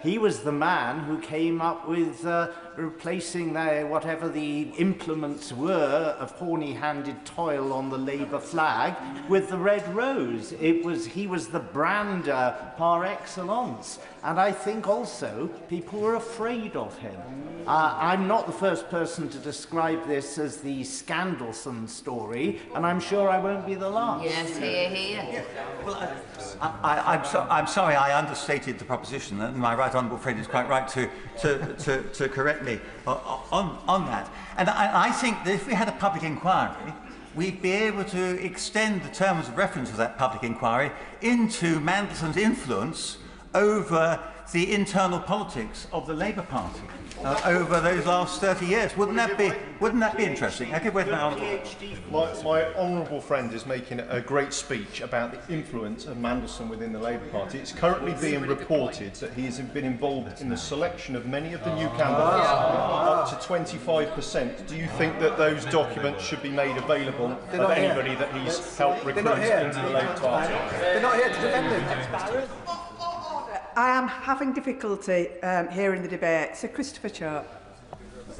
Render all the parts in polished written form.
he was the man who came up with replacing whatever the implements were of horny-handed toil on the Labour flag with the red rose. He was the brander par excellence. And I think also people were afraid of him. I'm not the first person to describe this as the Mandelson story, and I'm sure I won't be the last. Yes, hear, hear. Well, I'm sorry I understated the proposition, and my right honourable friend is quite right to correct me on that. And I think that if we had a public inquiry, we'd be able to extend the terms of reference of that public inquiry into Mandelson's influence over the internal politics of the Labour Party over those last 30 years. Wouldn't that be interesting? I give way to my honourable. My honourable friend is making a great speech about the influence of Mandelson within the Labour Party. It's currently being reported that he has been involved in the selection of many of the new candidates, up to 25%. Do you think that those documents should be made available of anybody that he's helped recruit into the Labour Party? They're not here to defend them. I am having difficulty hearing the debate. Sir Christopher Chope.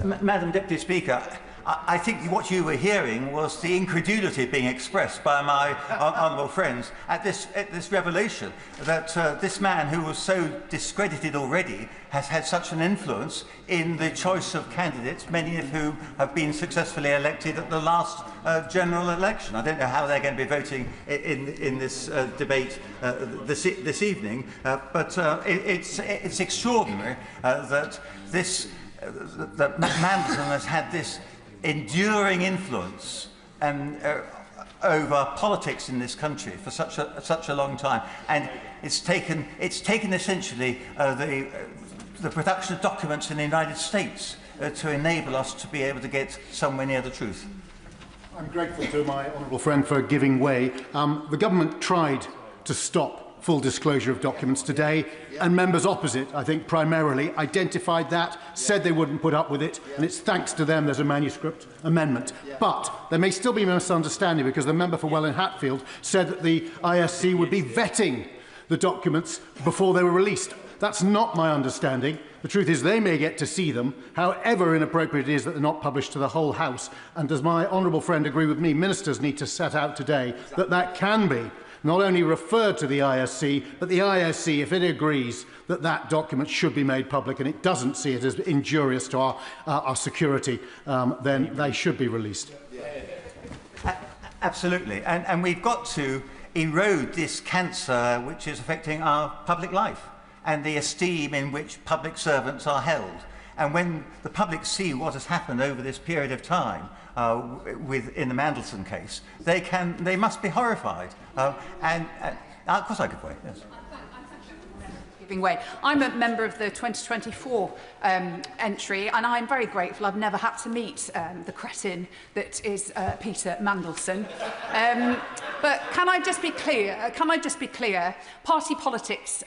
Madam Deputy Speaker, I think what you were hearing was the incredulity being expressed by my honourable friends at this revelation that this man who was so discredited already has had such an influence in the choice of candidates, many of whom have been successfully elected at the last general election. I don't know how they're going to be voting in this debate this evening, but it's extraordinary that Mandelson has had this enduring influence over politics in this country for such a long time, and it's taken essentially the production of documents in the United States to enable us to be able to get somewhere near the truth. I'm grateful to my honourable friend for giving way. The government tried to stop full disclosure of documents today, and members opposite, I think primarily, identified that, said they wouldn't put up with it, and it's thanks to them there's a manuscript amendment. But there may still be a misunderstanding, because the member for Welwyn Hatfield said that the ISC would be vetting the documents before they were released. That's not my understanding. The truth is they may get to see them, however inappropriate it is that they're not published to the whole House. And does my honourable friend agree with me? Ministers need to set out today that can be not only referred to the ISC, but the ISC, if it agrees that that document should be made public and it doesn't see it as injurious to our security, then they should be released. Absolutely. And we've got to erode this cancer which is affecting our public life and the esteem in which public servants are held. And when the public see what has happened over this period of time, in the Mandelson case, they must be horrified. Of course I could wait, yes. Giving way. I'm a member of the 2024 entry, and I'm very grateful I've never had to meet the cretin that is Peter Mandelson. But can I just be clear? Party politics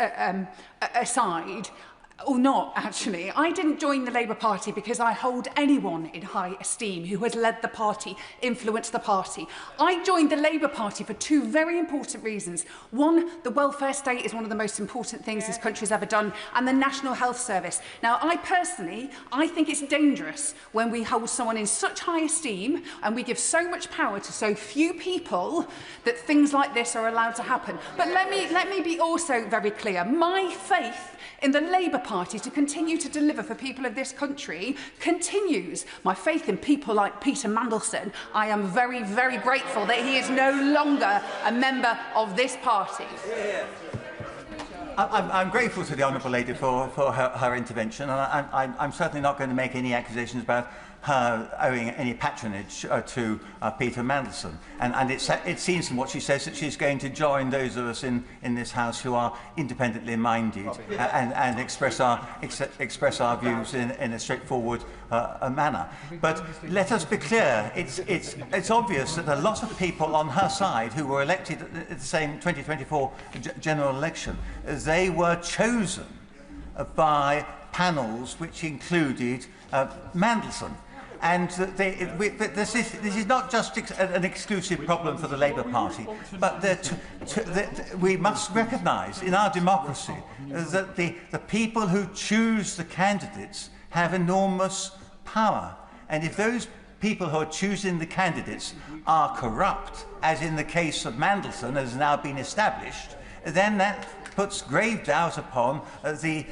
aside, or not, actually. I didn't join the Labour Party because I hold anyone in high esteem who has led the party, influenced the party. I joined the Labour Party for two very important reasons. One, the welfare state is one of the most important things this country has ever done, and the National Health Service. Now, I think it's dangerous when we hold someone in such high esteem and we give so much power to so few people that things like this are allowed to happen. But let me be also very clear. My faith in the Labour Party to continue to deliver for people of this country continues. My faith in people like Peter Mandelson, I am very, very grateful that he is no longer a member of this party. I'm grateful to the Honourable Lady for her intervention, and I'm certainly not going to make any accusations about her owing any patronage to Peter Mandelson. And it seems from what she says that she's going to join those of us in this House who are independently minded and express our views in a straightforward manner. But let us be clear, it's obvious that a lot of people on her side who were elected at the same 2024 general election, they were chosen by panels which included Mandelson. And this is not just an exclusive problem for the Labour Party, but we must recognise in our democracy that the people who choose the candidates have enormous power. And if those people who are choosing the candidates are corrupt, as in the case of Mandelson has now been established, then that puts grave doubt upon the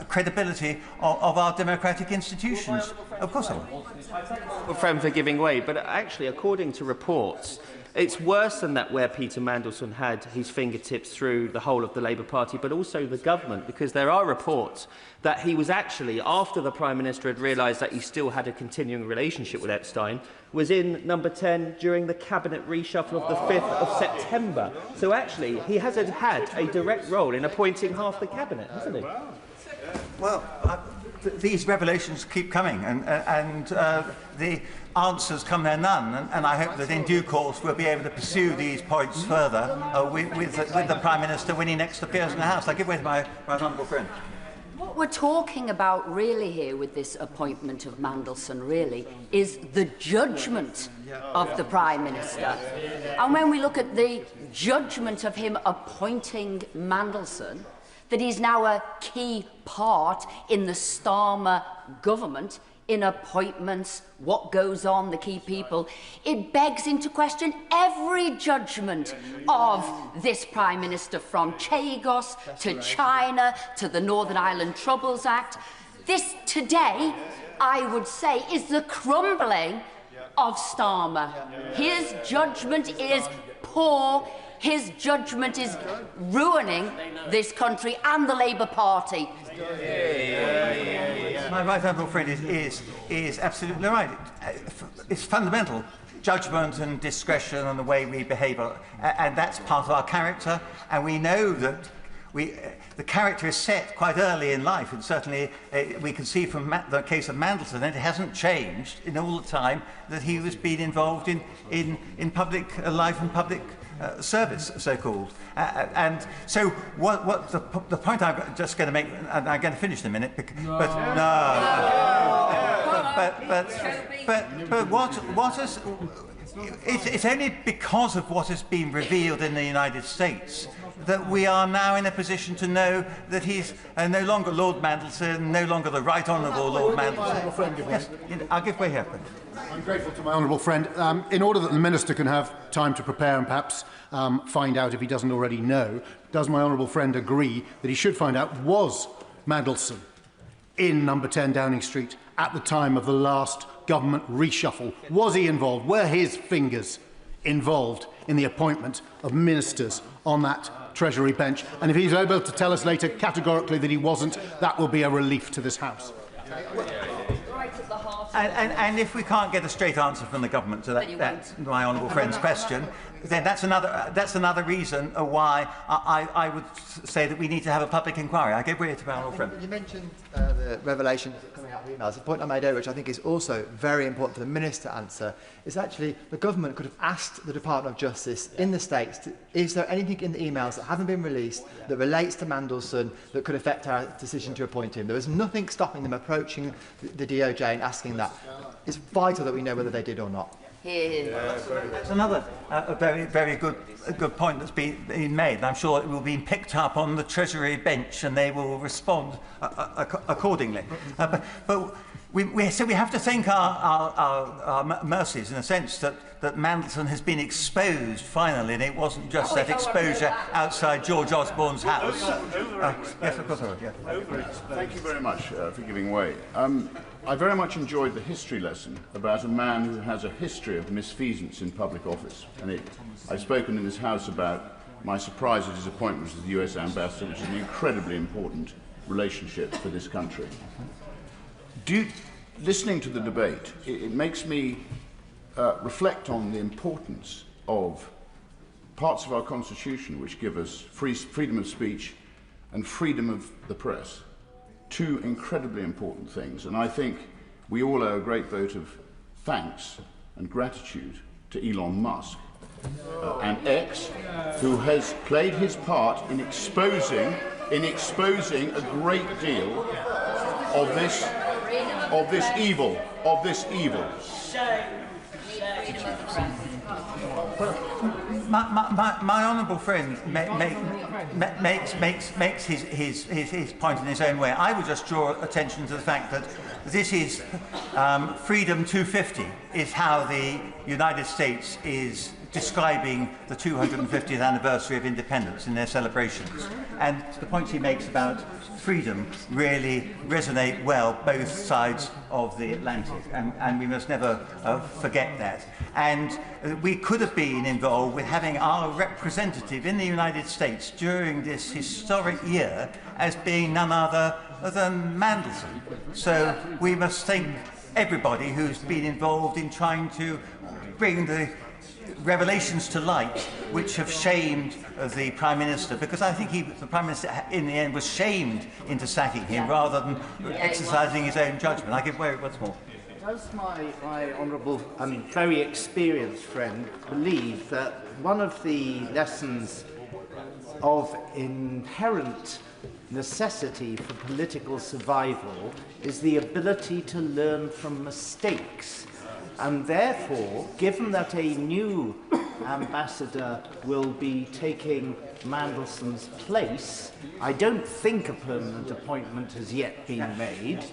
credibility of our democratic institutions. Of course I will. Friend for giving way, but actually, according to reports, it's worse than that where Peter Mandelson had his fingertips through the whole of the Labour Party, but also the government, because there are reports that he was actually, after the Prime Minister had realised that he still had a continuing relationship with Epstein, was in number 10 during the cabinet reshuffle of the 5th of September. So actually, he has had a direct role in appointing half the cabinet, hasn't he? Well, these revelations keep coming, and the answers come there none, and I hope that in due course we'll be able to pursue these points further with the Prime Minister when he next appears in the House. I give way to my honourable friend. What we're talking about really here with this appointment of Mandelson really is the judgment of the Prime Minister. And when we look at the judgment of him appointing Mandelson, that he's now a key part in the Starmer government, in appointments, what goes on, the key people, it begs into question every judgment of this Prime Minister, from Chagos to China to the Northern Ireland Troubles Act. This today, I would say, is the crumbling of Starmer. His judgment is poor. His judgment is ruining this country and the Labour Party. My right honourable friend is absolutely right. It's fundamental. Judgment and discretion and the way we behave, and that's part of our character. And we know that the character is set quite early in life, and certainly we can see from the case of Mandelson that it hasn't changed in all the time that he was being involved in public life and public service, so-called. And so what the point I'm just going to make, and I'm going to finish in a minute, but what has... It's only because of what has been revealed in the United States that we are now in a position to know that he's no longer Lord Mandelson, no longer the Right Honourable Lord Mandelson. Yes, I'll give way here. I'm grateful to my honourable friend. In order that the Minister can have time to prepare and perhaps find out if he doesn't already know, does my honourable friend agree that he should find out, was Mandelson in number 10 Downing Street at the time of the last government reshuffle? Was he involved? Were his fingers involved in the appointment of ministers on that Treasury bench? And if he's able to tell us later categorically that he wasn't, that will be a relief to this House. And if we can't get a straight answer from the government to that my honourable friend's question, then that's another reason why I would say that we need to have a public inquiry. I give way to my honourable friend. You mentioned the revelation coming out of emails. The point I made earlier, which I think is also very important for the Minister to answer, is actually the government could have asked the Department of Justice in the States, is there anything in the emails that haven't been released that relates to Mandelson that could affect our decision to appoint him? There was nothing stopping them approaching the DOJ and asking that. It's vital that we know whether they did or not. That's another very good point that's been made. I'm sure it will be picked up on the Treasury bench and they will respond accordingly. But so we have to thank our mercies in a sense that Mandelson has been exposed finally, and it wasn't just that exposure outside George Osborne's house. Yes, of course I would. Yeah. Thank you very much for giving way. I very much enjoyed the history lesson about a man who has a history of misfeasance in public office. And I've spoken in this House about my surprise at his appointment as the US ambassador, which is an incredibly important relationship for this country. Listening to the debate, it makes me reflect on the importance of parts of our Constitution which give us freedom of speech and freedom of the press. Two incredibly important things, and I think we all owe a great vote of thanks and gratitude to Elon Musk and X, who has played his part in exposing a great deal of this of this evil, of this evil. My honourable friend makes his point in his own way. I would just draw attention to the fact that this is Freedom 250 is how the United States is describing the 250th anniversary of independence in their celebrations. And the points he makes about freedom really resonate well both sides of the Atlantic, and we must never forget that. And we could have been involved with having our representative in the United States during this historic year as being none other than Mandelson. So we must thank everybody who's been involved in trying to bring the revelations to light which have shamed the Prime Minister, because I think the Prime Minister in the end was shamed into sacking him rather than exercising his own judgment. I give way once more. Does my honourable and very experienced friend believe that one of the lessons of inherent necessity for political survival is the ability to learn from mistakes? And therefore, given that a new ambassador will be taking Mandelson's place, I don't think a permanent appointment has yet been made.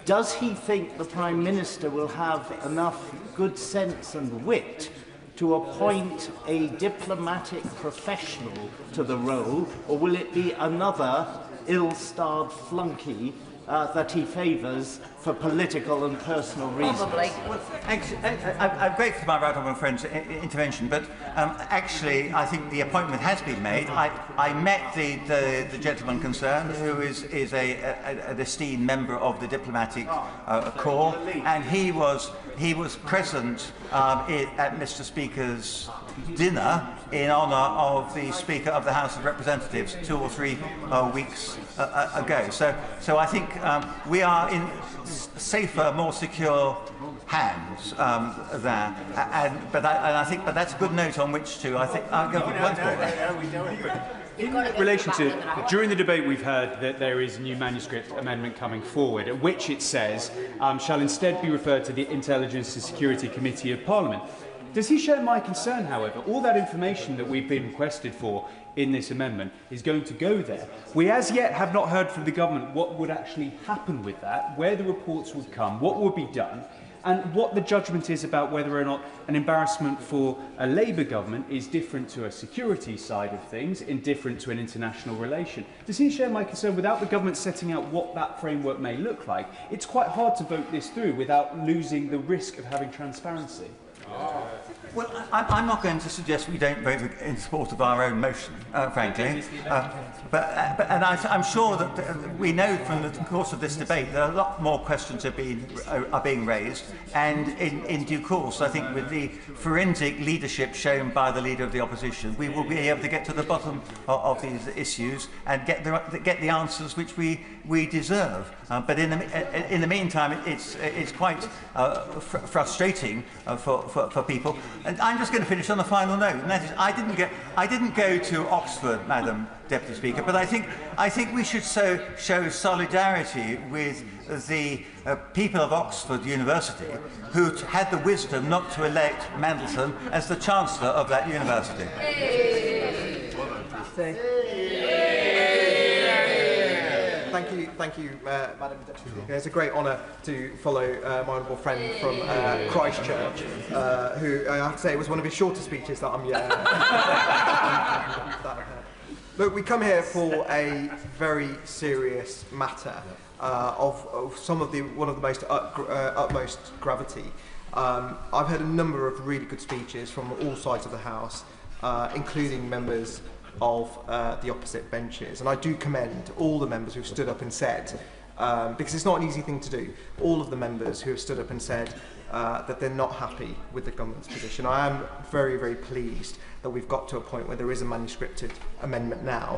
Does he think the Prime Minister will have enough good sense and wit to appoint a diplomatic professional to the role, or will it be another ill-starred flunky that he favours for political and personal reasons? Probably. Well, actually, I'm grateful for my right honourable friend's intervention, but actually I think the appointment has been made. I met the gentleman concerned, who is an esteemed member of the diplomatic corps, and he was present at Mr. Speaker's dinner in honour of the Speaker of the House of Representatives 2 or 3 weeks ago. So I think we are in safer, more secure hands there. But that's a good note on which to. I think I'll go once more. In relation to, during the debate we've heard that there is a new manuscript amendment coming forward, at which it says, shall instead be referred to the Intelligence and Security Committee of Parliament. Does he share my concern, however? All that information that we've been requested for in this amendment is going to go there. We as yet have not heard from the government what would actually happen with that, where the reports would come, what would be done, and what the judgment is about whether or not an embarrassment for a Labour government is different to a security side of things, indifferent to an international relation. Does he share my concern without the government setting out what that framework may look like? It's quite hard to vote this through without losing the risk of having transparency. Well, I'm not going to suggest we don't vote in support of our own motion, frankly. And I'm sure that we know from the course of this debate that a lot more questions are being raised, and in due course, I think with the forensic leadership shown by the Leader of the Opposition, we will be able to get to the bottom of these issues and get the answers which we deserve. But in the meantime, it's quite frustrating for people. And I'm just going to finish on a final note, and that is, I didn't go to Oxford, Madam Deputy Speaker, but I think we should show solidarity with the people of Oxford University who had the wisdom not to elect Mandelson as the Chancellor of that university. Thank you, Madam Deputy Speaker. It's a great honour to follow my honourable friend from Christchurch, who I have to say was one of his shorter speeches that I'm Look, we come here for a very serious matter of one of the most utmost gravity. I've heard a number of really good speeches from all sides of the House, including members of the opposite benches, and I do commend all the members who've stood up and said, because it's not an easy thing to do, all of the members who have stood up and said that they're not happy with the government's position. I am very, very pleased that we've got to a point where there is a manuscripted amendment now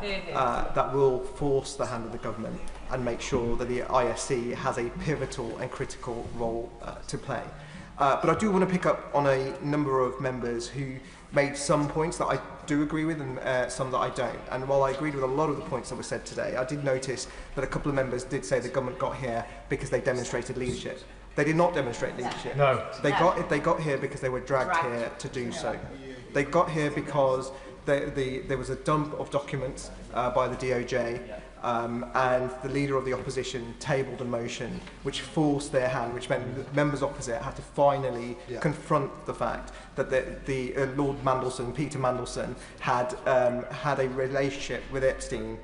that will force the hand of the government and make sure that the ISC has a pivotal and critical role to play. But I do want to pick up on a number of members who made some points that do agree with and some that I don't. And while I agreed with a lot of the points that were said today, I did notice that a couple of members did say the government got here because they demonstrated leadership. They did not demonstrate leadership. No. They got here because they were dragged here to do so. They got here because there was a dump of documents by the DOJ, and the leader of the opposition tabled a motion which forced their hand, which meant that members opposite had to finally confront the fact that the Lord Mandelson, Peter Mandelson, had a relationship with Epstein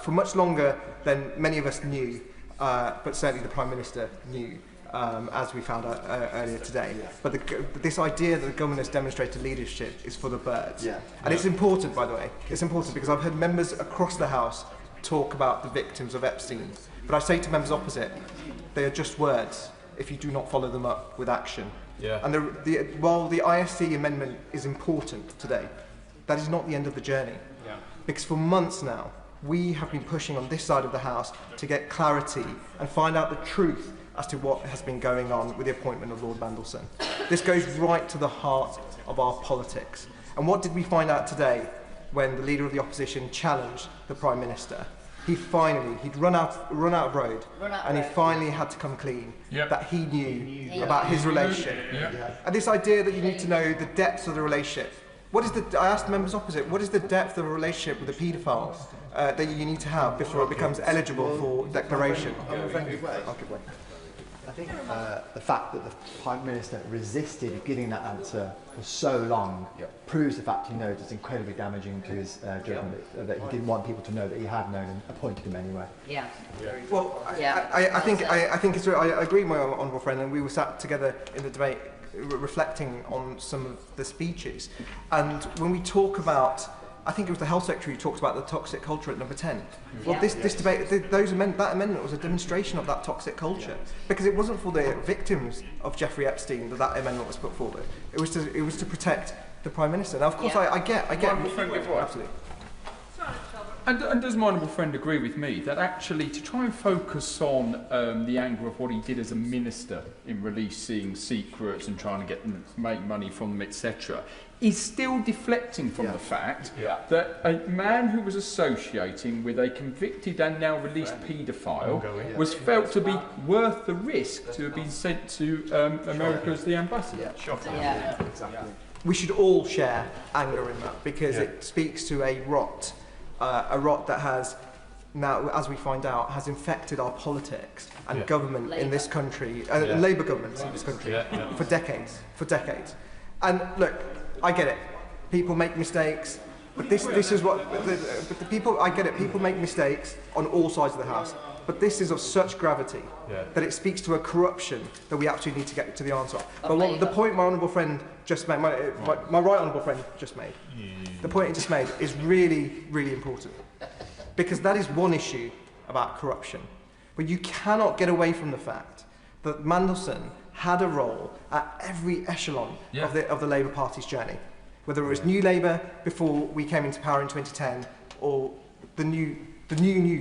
for much longer than many of us knew, but certainly the Prime Minister knew. As we found out earlier today. But this idea that the government has demonstrated leadership is for the birds. And it's important, by the way. It's important because I've heard members across the House talk about the victims of Epstein. But I say to members opposite, they are just words if you do not follow them up with action. And while the ISC amendment is important today, that is not the end of the journey. Because for months now, we have been pushing on this side of the House to get clarity and find out the truth as to what has been going on with the appointment of Lord Mandelson. This goes right to the heart of our politics. And what did we find out today when the Leader of the Opposition challenged the Prime Minister? He'd run out of road, and he finally had to come clean that he knew about his relationship. And this idea that you need to know the depths of the relationship. I asked members opposite, what is the depth of a relationship with a paedophile that you need to have before it becomes eligible for declaration? I think the fact that the Prime Minister resisted giving that answer for so long proves the fact he knows it's incredibly damaging to his judgment, that he didn't want people to know that he had known and appointed him anyway. Well, I think it's. I agree with my honourable friend, and we were sat together in the debate reflecting on some of the speeches. And when we talk about, I think it was the Health Secretary who talked about the toxic culture at number 10. Well, this debate, that amendment was a demonstration of that toxic culture, because it wasn't for the victims of Jeffrey Epstein that amendment was put forward. It was to protect the Prime Minister. Now, of course, I get. Absolutely. And does my honourable friend agree with me that actually to try and focus on the angle of what he did as a minister in releasing secrets and trying to get them to make money from them, etc., is still deflecting from the fact that a man who was associating with a convicted and now released paedophile was felt to be worth the risk to have been sent to America as the ambassador. Exactly. We should all share anger in that, because it speaks to a rot that has now, as we find out, has infected our politics and government in this country, Labour governments in this country, for decades. And look, I get it. People make mistakes, but this is what. But the people, I get it. People make mistakes on all sides of the House. But this is of such gravity that it speaks to a corruption that we actually need to get to the answer of. But the point my honourable friend just made, my right honourable friend just made, the point he just made is really, really important. Because that is one issue about corruption. But you cannot get away from the fact that Mandelson had a role at every echelon of the Labour Party's journey. Whether it was New Labour before we came into power in 2010, or the new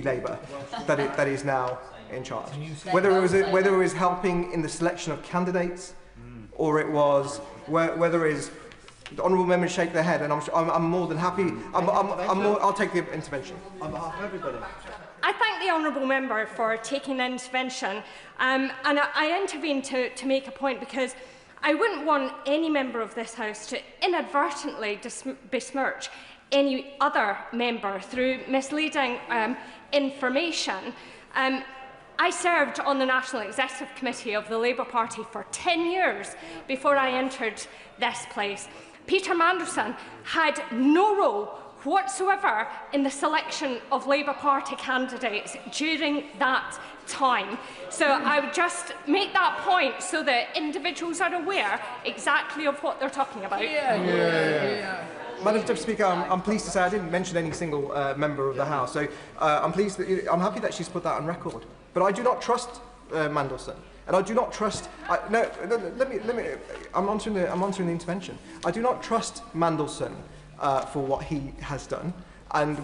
Labour that is now in charge. Whether it was helping in the selection of candidates, or it was whether it is the honourable members shake their head, and I'm more than happy. I'll take the intervention on behalf of everybody. I thank the honourable member for taking the intervention, and I intervene to make a point, because I wouldn't want any member of this House to inadvertently besmirch any other member through misleading information. I served on the National Executive Committee of the Labour Party for 10 years before I entered this place. Peter Mandelson had no role whatsoever in the selection of Labour Party candidates during that time. So I would just make that point so that individuals are aware exactly of what they're talking about. Madam Deputy Speaker, I'm pleased to say I didn't mention any single member of the House, so I'm happy that she's put that on record. But I do not trust Mandelson, and I do not trust. I'm answering the intervention. I do not trust Mandelson for what he has done. and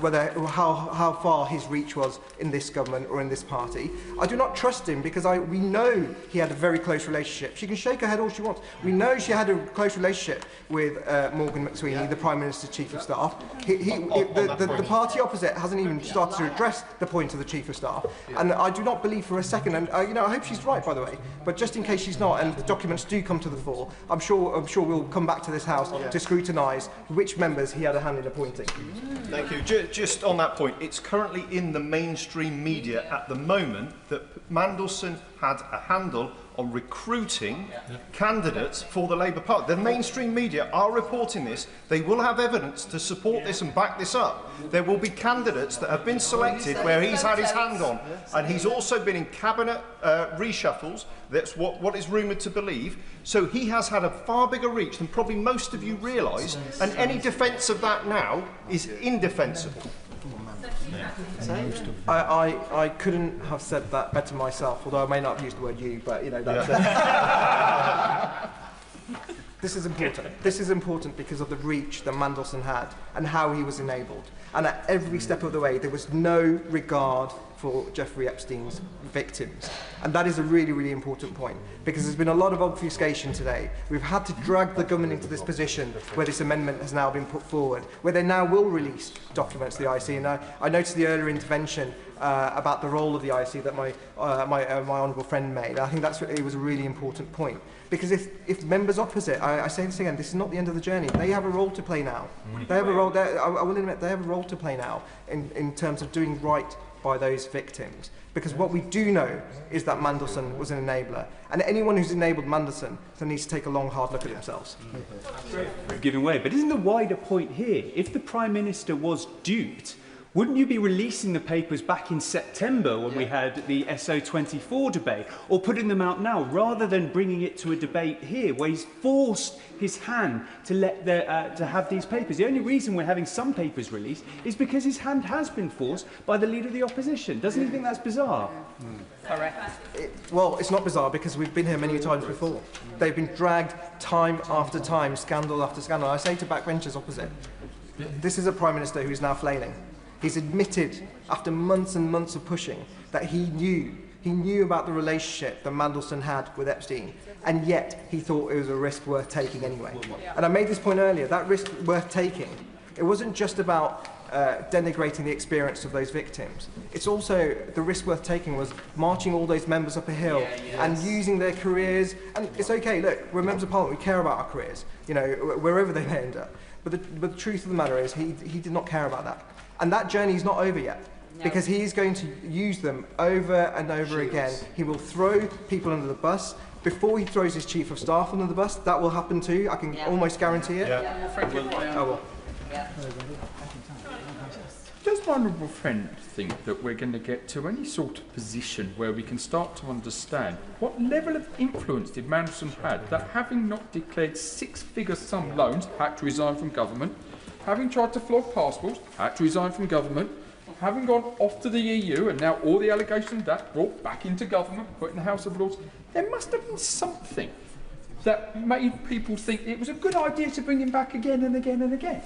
how far his reach was in this government or in this party. I do not trust him because we know he had a very close relationship. She can shake her head all she wants. We know she had a close relationship with Morgan McSweeney, the Prime Minister's Chief of Staff. The party opposite hasn't even started to address the point of the Chief of Staff. And I do not believe for a second, and I hope she's right, by the way, but just in case she's not, and the documents do come to the fore, I'm sure we'll come back to this House to scrutinise which members he had a hand in appointing. Thank you. Just on that point, it's currently in the mainstream media at the moment that Mandelson had a handle on recruiting candidates for the Labour Party. The mainstream media are reporting this. They will have evidence to support this and back this up. There will be candidates that have been selected where he's had his hand on, and he's also been in cabinet reshuffles. That's what is rumoured to believe. So he has had a far bigger reach than probably most of you realise, and any defence of that now is indefensible. I couldn't have said that better myself, although I may not have used the word you, but that's This is important. This is important because of the reach that Mandelson had and how he was enabled. And at every step of the way, there was no regard for Jeffrey Epstein's victims. And that is a really, really important point, because there's been a lot of obfuscation today. We've had to drag the government into this position where this amendment has now been put forward, where they now will release documents to the IC. And I noticed the earlier intervention about the role of the IC that my honourable friend made. I think it was a really important point. Because if members opposite, I say this again, this is not the end of the journey. They have a role to play now. They have a role. I will admit they have a role to play now in terms of doing right by those victims. Because what we do know is that Mandelson was an enabler, and anyone who's enabled Mandelson needs to take a long, hard look at themselves. Giving way, but isn't the wider point here? If the Prime Minister was duped, wouldn't you be releasing the papers back in September when we had the SO24 debate, or putting them out now, rather than bringing it to a debate here where he's forced his hand to to have these papers? The only reason we're having some papers released is because his hand has been forced by the Leader of the Opposition. Doesn't he think that's bizarre? Correct. Well, it's not bizarre because we've been here many times before. They've been dragged time after time, scandal after scandal. I say to backbenchers opposite, this is a Prime Minister who is now flailing. He's admitted, after months and months of pushing, that he knew about the relationship that Mandelson had with Epstein, and yet he thought it was a risk worth taking anyway. And I made this point earlier, that risk worth taking, it wasn't just about denigrating the experience of those victims. It's also, the risk worth taking was marching all those members up a hill and using their careers. And it's okay, look, we're members of Parliament, we care about our careers, wherever they may end up. But the truth of the matter is, he did not care about that. And that journey is not over yet, because he is going to use them over and over again. He will throw people under the bus. Before he throws his Chief of Staff under the bus, that will happen too. I can almost guarantee it. Does my honourable friend think that we're going to get to any sort of position where we can start to understand what level of influence did Mandelson have that, having not declared six-figure sum loans, had to resign from government, having tried to flog passports, had to resign from government, having gone off to the EU, and now all the allegations of that brought back into government, put in the House of Lords, there must have been something that made people think it was a good idea to bring him back again and again and again.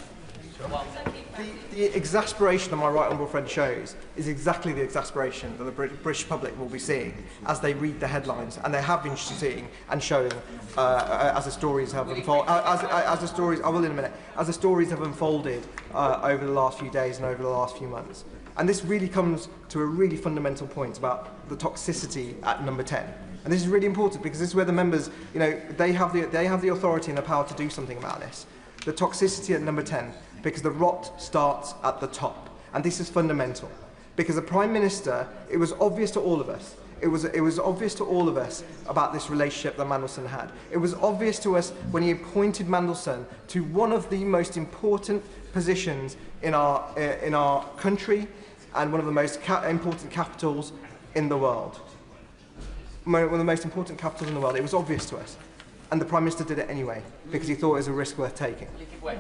The exasperation that my right honourable friend shows is exactly the exasperation that the British public will be seeing as they read the headlines, and they have been seeing and showing as the stories have unfolded. As the stories have unfolded over the last few days and over the last few months. And this really comes to a really fundamental point about the toxicity at number 10. And this is really important because this is where the members, they have the authority and the power to do something about this. The toxicity at number 10, because the rot starts at the top. And this is fundamental. Because the Prime Minister, it was obvious to all of us, it was obvious to all of us about this relationship that Mandelson had. It was obvious to us when he appointed Mandelson to one of the most important positions in our country and one of the most important capitals in the world. One of the most important capitals in the world. It was obvious to us. And the Prime Minister did it anyway, because he thought it was a risk worth taking. In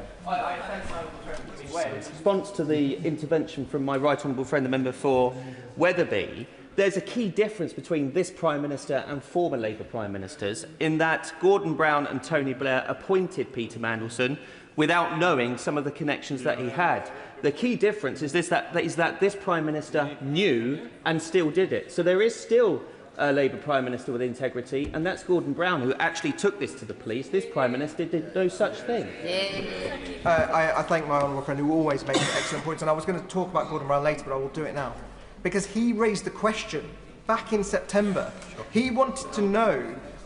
response to the intervention from my right honourable friend, the member for Wetherby, there's a key difference between this Prime Minister and former Labour Prime Ministers in that Gordon Brown and Tony Blair appointed Peter Mandelson without knowing some of the connections that he had. The key difference is that this Prime Minister knew and still did it. So there is still a Labour Prime Minister with integrity, and that's Gordon Brown, who actually took this to the police. This Prime Minister did no such thing. I thank my honourable friend who always makes excellent points, and I was going to talk about Gordon Brown later, but I will do it now. Because he raised the question back in September. He wanted to know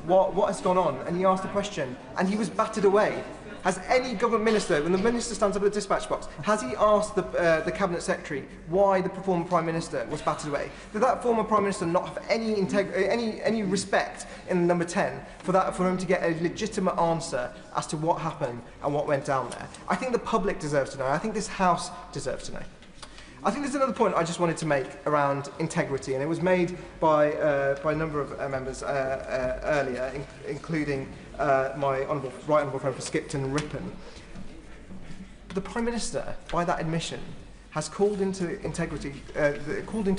what has gone on, and he asked the question, and he was battered away. Has any government minister, when the minister stands up at the dispatch box, has he asked the Cabinet Secretary why the former Prime Minister was battered away? Did that former Prime Minister not have any respect in number 10 for him to get a legitimate answer as to what happened and what went down there? I think the public deserves to know. I think this House deserves to know. I think there's another point I just wanted to make around integrity, and it was made by a number of members earlier, including my right honourable friend for Skipton and Ripon. The Prime Minister, by that admission, has called into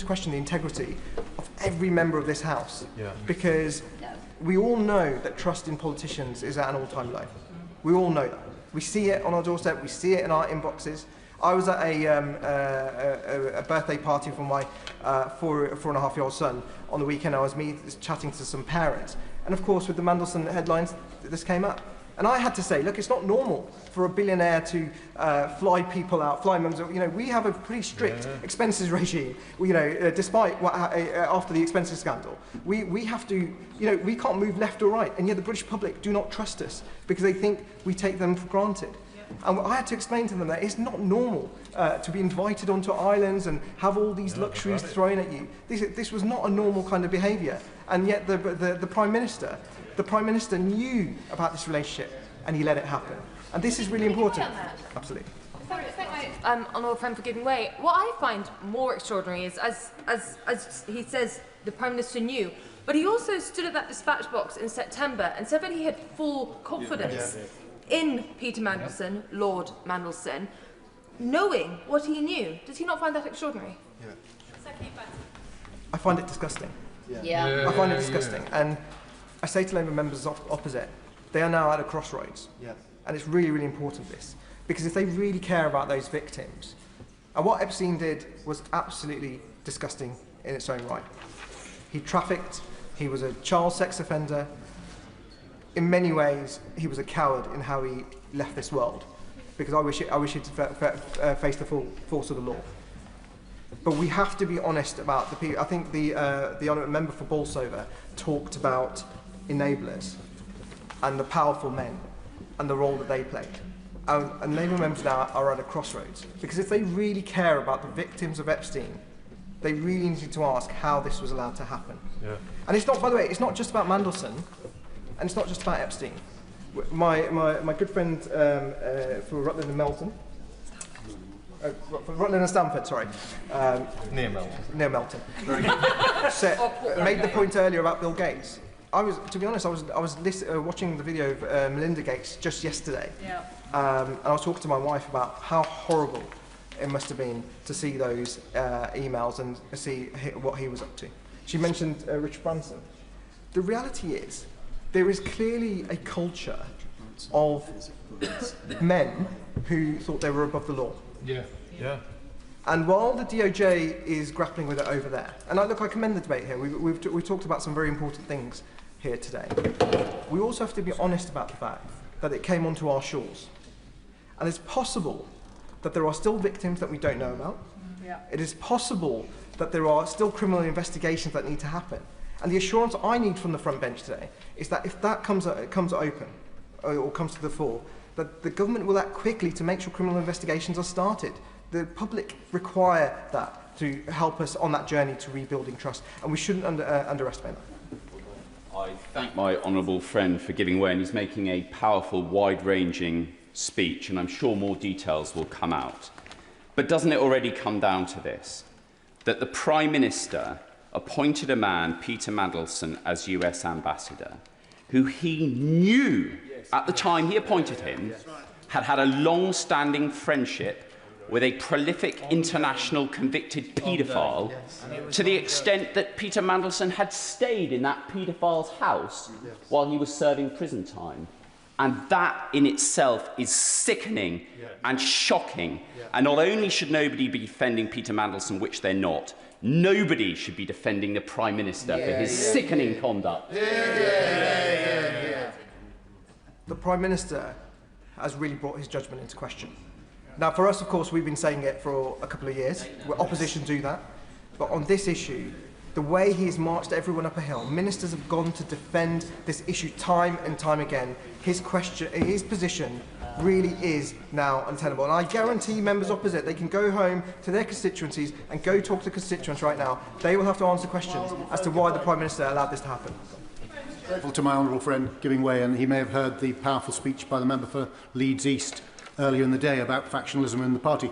question the integrity of every member of this House, because we all know that trust in politicians is at an all-time low. We all know that. We see it on our doorstep. We see it in our inboxes. I was at a birthday party for my 4.5-year-old son on the weekend. I was chatting to some parents, and of course, with the Mandelson headlines, this came up. And I had to say, look, it's not normal for a billionaire to fly people out, fly members. You know, we have a pretty strict expenses regime. You know, despite what after the expenses scandal, we have to, you know, we can't move left or right, and yet the British public do not trust us because they think we take them for granted. And I had to explain to them that it's not normal to be invited onto islands and have all these luxuries thrown at you. This was not a normal kind of behaviour, and yet the Prime Minister knew about this relationship and he let it happen. And this is really important. Absolutely. Thank my honourable friend for giving way. What I find more extraordinary is, as he says, the Prime Minister knew, but he also stood at that dispatch box in September and said that he had full confidence in Peter Mandelson, Lord Mandelson, knowing what he knew. Does he not find that extraordinary? I find it disgusting. I find it disgusting. And I say to Labour members opposite, they are now at a crossroads. And it's really, really important, this. Because if they really care about those victims, and what Epstein did was absolutely disgusting in its own right. He trafficked, he was a child sex offender. In many ways, he was a coward in how he left this world, because I wish he'd faced the full force of the law. But we have to be honest about the people. I think the honourable member for Bolsover talked about enablers and the powerful men and the role that they played. And Labour members now are at a crossroads, because if they really care about the victims of Epstein, they really need to ask how this was allowed to happen. And it's not, by the way, it's not just about Mandelson. And it's not just about Epstein. My good friend for Rutland and Melton, for Rutland and Stamford, sorry. Near Melton. Near Melton. Made the point earlier about Bill Gates. To be honest, I was watching the video of Melinda Gates just yesterday. And I was talking to my wife about how horrible it must have been to see those emails and see what he was up to. She mentioned Richard Branson. The reality is, there is clearly a culture of men who thought they were above the law. And while the DOJ is grappling with it over there, and I commend the debate here. We've talked about some very important things here today. We also have to be honest about the fact that it came onto our shores. And it's possible that there are still victims that we don't know about. It is possible that there are still criminal investigations that need to happen. And the assurance I need from the front bench today is that if that comes open, or comes to the fore, that the government will act quickly to make sure criminal investigations are started. The public require that to help us on that journey to rebuilding trust, and we shouldn't underestimate that. I thank my honourable friend for giving way, and he's making a powerful, wide-ranging speech, and I'm sure more details will come out. But doesn't it already come down to this, that the Prime Minister appointed a man, Peter Mandelson, as US ambassador, who he knew at the time he appointed him had a long-standing friendship with a prolific international convicted paedophile, to the extent that Peter Mandelson had stayed in that paedophile's house while he was serving prison time. And that in itself is sickening and shocking. And not only should nobody be defending Peter Mandelson, which they're not, nobody should be defending the Prime Minister for his sickening conduct. The Prime Minister has really brought his judgment into question. Now, for us, of course, we've been saying it for a couple of years. Opposition do that. But on this issue, the way he's marched everyone up a hill, ministers have gone to defend this issue time and time again. His position really is now untenable. And I guarantee members opposite, they can go home to their constituencies and go talk to constituents right now. They will have to answer questions as to why the Prime Minister allowed this to happen. Grateful to my honourable friend giving way, and he may have heard the powerful speech by the member for Leeds East earlier in the day about factionalism in the party.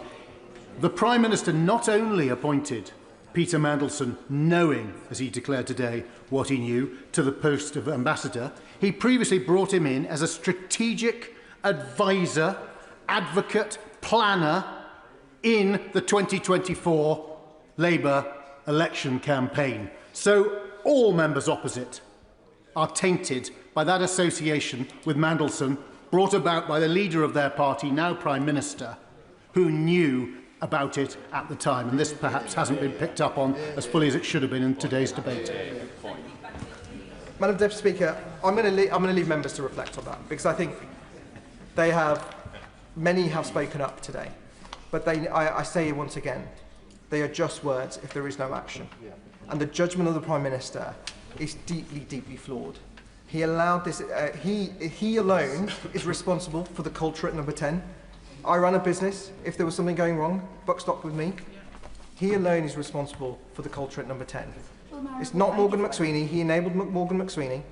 The Prime Minister not only appointed Peter Mandelson, knowing, as he declared today, what he knew, to the post of ambassador, he previously brought him in as a strategic advisor, advocate, planner in the 2024 Labour election campaign. So all members opposite are tainted by that association with Mandelson, brought about by the leader of their party, now Prime Minister, who knew about it at the time, and this perhaps hasn't been picked up on as fully as it should have been in today's debate. Madam Deputy Speaker, I'm going to leave members to reflect on that, because I think many have spoken up today, but I say once again, they are just words if there is no action. And the judgment of the Prime Minister is deeply, deeply flawed. He allowed this, he alone is responsible for the culture at number 10. I ran a business. If there was something going wrong, buck stopped with me. He alone is responsible for the culture at number 10. It's not Morgan McSweeney. He enabled Morgan McSweeney.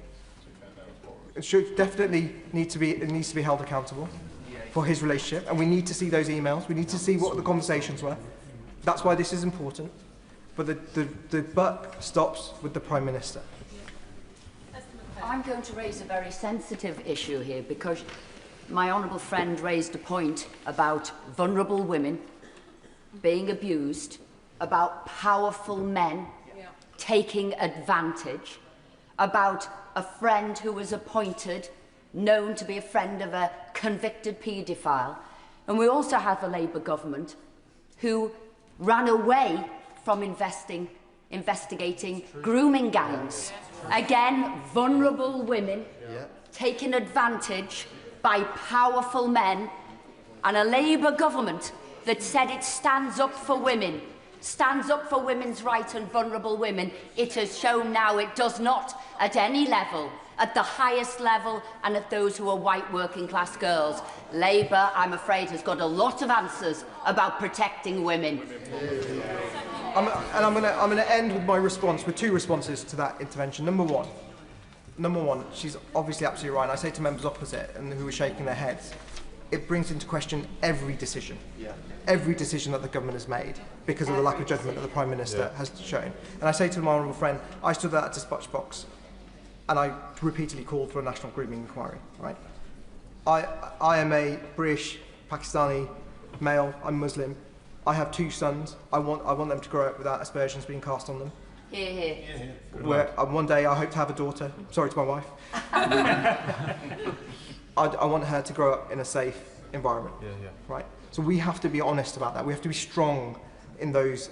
It should definitely needs to be held accountable for his relationship, and we need to see those emails. We need to see what the conversations were. That's why this is important. But the buck stops with the Prime Minister. I'm going to raise a very sensitive issue here, because my honourable friend raised a point about vulnerable women being abused, about powerful men taking advantage, about a friend who was appointed, known to be a friend of a convicted paedophile. And we also have a Labour government who ran away from investigating grooming gangs. Again, vulnerable women taken advantage by powerful men, and a Labour government that said it stands up for women, stands up for women's rights and vulnerable women. It has shown now it does not at any level, at the highest level, and at those who are white working class girls. Labour, I'm afraid, has got a lot of answers about protecting women. I'm going to end with my response, with two responses to that intervention. Number one, she's obviously absolutely right. And I say to members opposite and who are shaking their heads, it brings into question every decision that the government has made because of the lack of judgment that the Prime Minister has shown. And I say to my honourable friend, I stood at that dispatch box and I repeatedly called for a national grooming inquiry. Right? I am a British, Pakistani male. I'm Muslim. I have two sons. I want them to grow up without aspersions being cast on them. Hear, hear. One day I hope to have a daughter. Sorry to my wife. I want her to grow up in a safe environment. Right. So we have to be honest about that. We have to be strong in those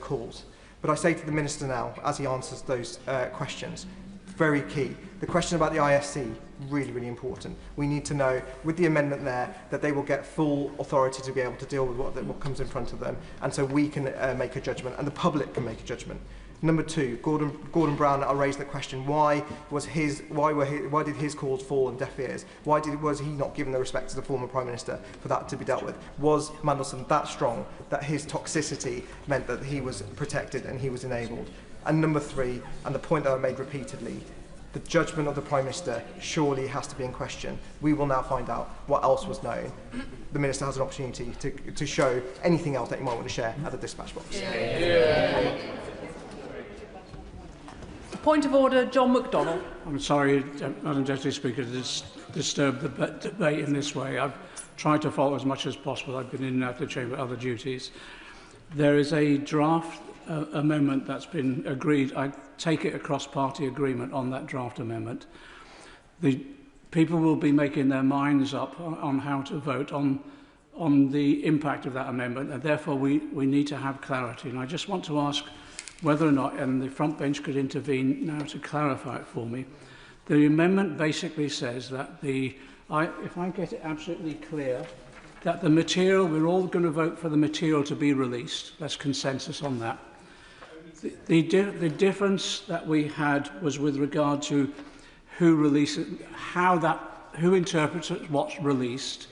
calls. But I say to the Minister now, as he answers those questions, very key. The question about the ISC, really, really important. We need to know, with the amendment there, that they will get full authority to be able to deal with what comes in front of them, and so we can make a judgment, and the public can make a judgment. Number two, Gordon Brown, I raised the question: why did his calls fall on deaf ears? Was he not given the respect to the former Prime Minister for that to be dealt with? Was Mandelson that strong that his toxicity meant that he was protected and he was enabled? And number three, and the point that I made repeatedly, the judgment of the Prime Minister surely has to be in question. We will now find out what else was known. The Minister has an opportunity to show anything else that you might want to share at the dispatch box. Point of order, John McDonnell. I'm sorry, Madam Deputy Speaker, to disturb the debate in this way. I've tried to follow as much as possible. I've been in and out of the chamber, other duties. There is a draft amendment that's been agreed. I take it across party agreement on that draft amendment. The people will be making their minds up on how to vote on the impact of that amendment, and therefore we need to have clarity. And I just want to ask whether or not, and the front bench could intervene now to clarify it for me. The amendment basically says that if I get it absolutely clear, that the material, we're all going to vote for the material to be released. There's consensus on that. The difference that we had was with regard to who releases, who interprets what's released,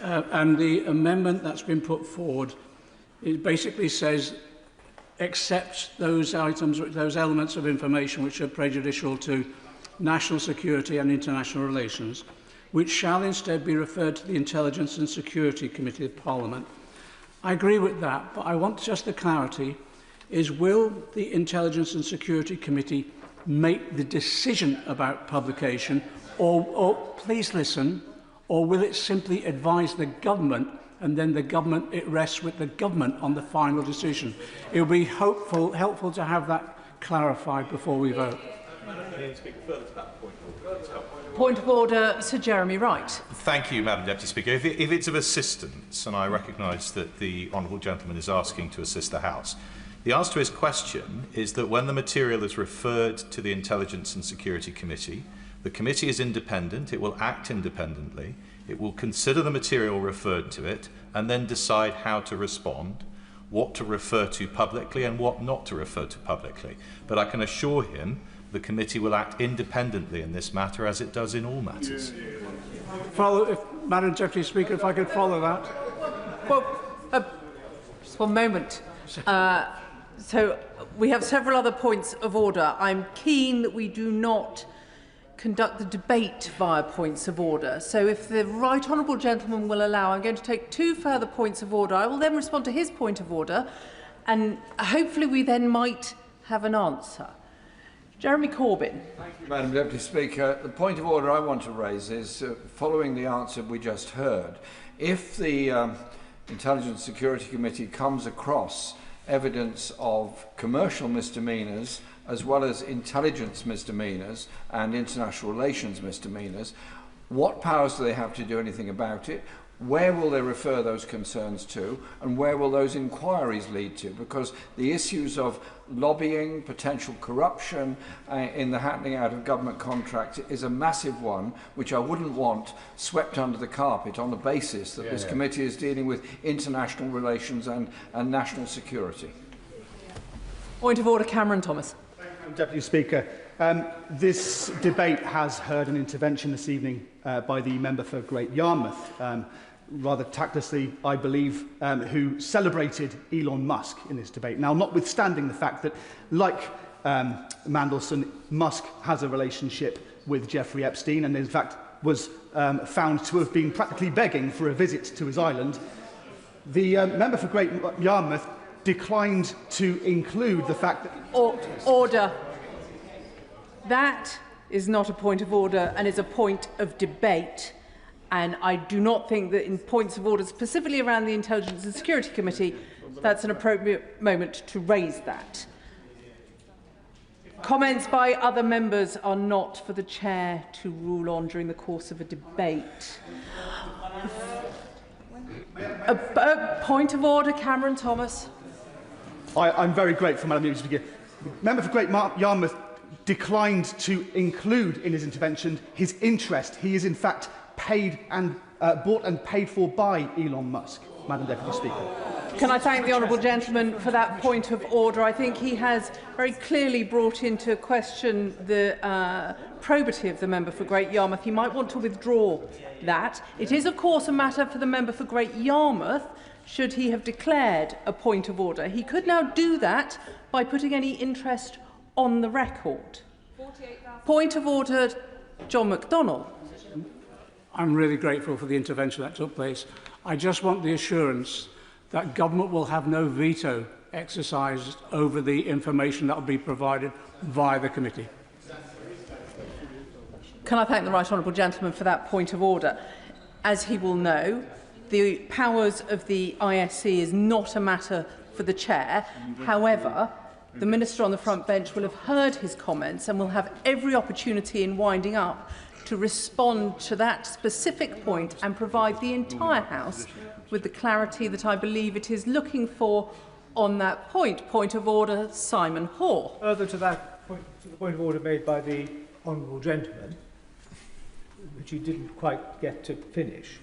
and the amendment that's been put forward, it basically says accept those items, those elements of information which are prejudicial to national security and international relations, which shall instead be referred to the Intelligence and Security Committee of Parliament. I agree with that, but I want just the clarity, is will the Intelligence and Security Committee make the decision about publication, or please listen, or will it simply advise the government and then it rests with the government on the final decision? It would be helpful to have that clarified before we vote. Point of order, Sir Jeremy Wright. Thank you, Madam Deputy Speaker. If it's of assistance, and I recognise that the honourable gentleman is asking to assist the House, the answer to his question is that when the material is referred to the Intelligence and Security Committee, the committee is independent, it will act independently, it will consider the material referred to it, and then decide how to respond, what to refer to publicly and what not to refer to publicly. But I can assure him the committee will act independently in this matter, as it does in all matters. Madam Deputy Speaker, if I could follow that. Well, just one moment. So we have several other points of order. I'm keen that we do not conduct the debate via points of order. So if the right honourable gentleman will allow, I'm going to take 2 further points of order. I will then respond to his point of order, and hopefully we then might have an answer. Jeremy Corbyn. Thank you, Madam Deputy Speaker. The point of order I want to raise is, following the answer we just heard, if the Intelligence Security Committee comes across evidence of commercial misdemeanours as well as intelligence misdemeanours and international relations misdemeanours, what powers do they have to do anything about it? Where will they refer those concerns to, and where will those inquiries lead to? Because the issues of lobbying, potential corruption in the handing out of government contracts is a massive one, which I wouldn't want swept under the carpet on the basis that this committee is dealing with international relations and national security. Point of order, Cameron Thomas. Deputy Speaker, this debate has heard an intervention this evening by the member for Great Yarmouth, rather tactlessly, I believe, who celebrated Elon Musk in this debate. Now, notwithstanding the fact that, like Mandelson, Musk has a relationship with Jeffrey Epstein and, in fact, was found to have been practically begging for a visit to his island, the member for Great Yarmouth declined to include the fact that... Order. That is not a point of order and is a point of debate. And I do not think that in points of order, specifically around the Intelligence and Security Committee, that's an appropriate moment to raise that. Comments by other members are not for the Chair to rule on during the course of a debate. A point of order, Cameron Thomas. I'm very grateful, Madam Deputy Speaker. The member for Great Yarmouth declined to include in his intervention his interest. He is, in fact, paid and bought and paid for by Elon Musk, Madam Deputy Speaker. Can I thank the honourable gentleman for that point of order? I think he has very clearly brought into question the probity of the member for Great Yarmouth. He might want to withdraw that. It is, of course, a matter for the member for Great Yarmouth, should he have declared a point of order. He could now do that by putting any interest on the record. Point of order, John McDonnell. I'm really grateful for the intervention that took place. I just want the assurance that government will have no veto exercised over the information that will be provided via the committee. Can I thank the right honourable gentleman for that point of order? As he will know, the powers of the ISC is not a matter for the Chair. However, the Minister on the front bench will have heard his comments and will have every opportunity in winding up to respond to that specific point and provide the entire House with the clarity that I believe it is looking for on that point. Point of order, Simon Hoare. Further to that point, to the point of order made by the honourable gentleman, which he didn't quite get to finish,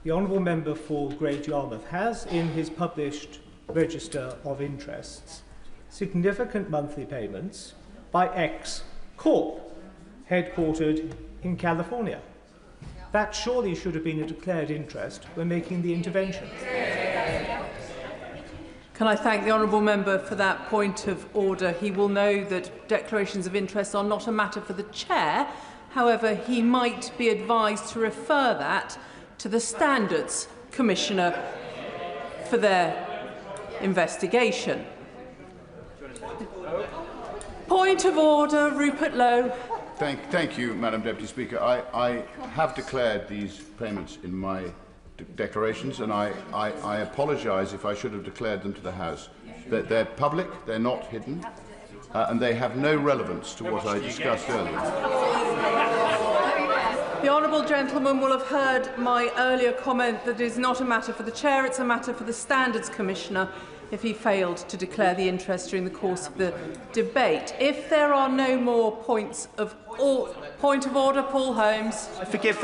the honourable member for Great Yarmouth has in his published register of interests significant monthly payments by X Corp, headquartered in California. That surely should have been a declared interest when making the intervention. Can I thank the honourable member for that point of order? He will know that declarations of interest are not a matter for the chair. However, he might be advised to refer that to the Standards Commissioner for their investigation. Point of order, Rupert Lowe. Thank you, Madam Deputy Speaker. I have declared these payments in my declarations, and I apologise if I should have declared them to the House. They're public, they're not hidden, and they have no relevance to what I discussed earlier. The honourable gentleman will have heard my earlier comment that it is not a matter for the chair, it's a matter for the Standards Commissioner if he failed to declare the interest during the course of the debate. If there are no more points of point of order, Paul Holmes. Forgive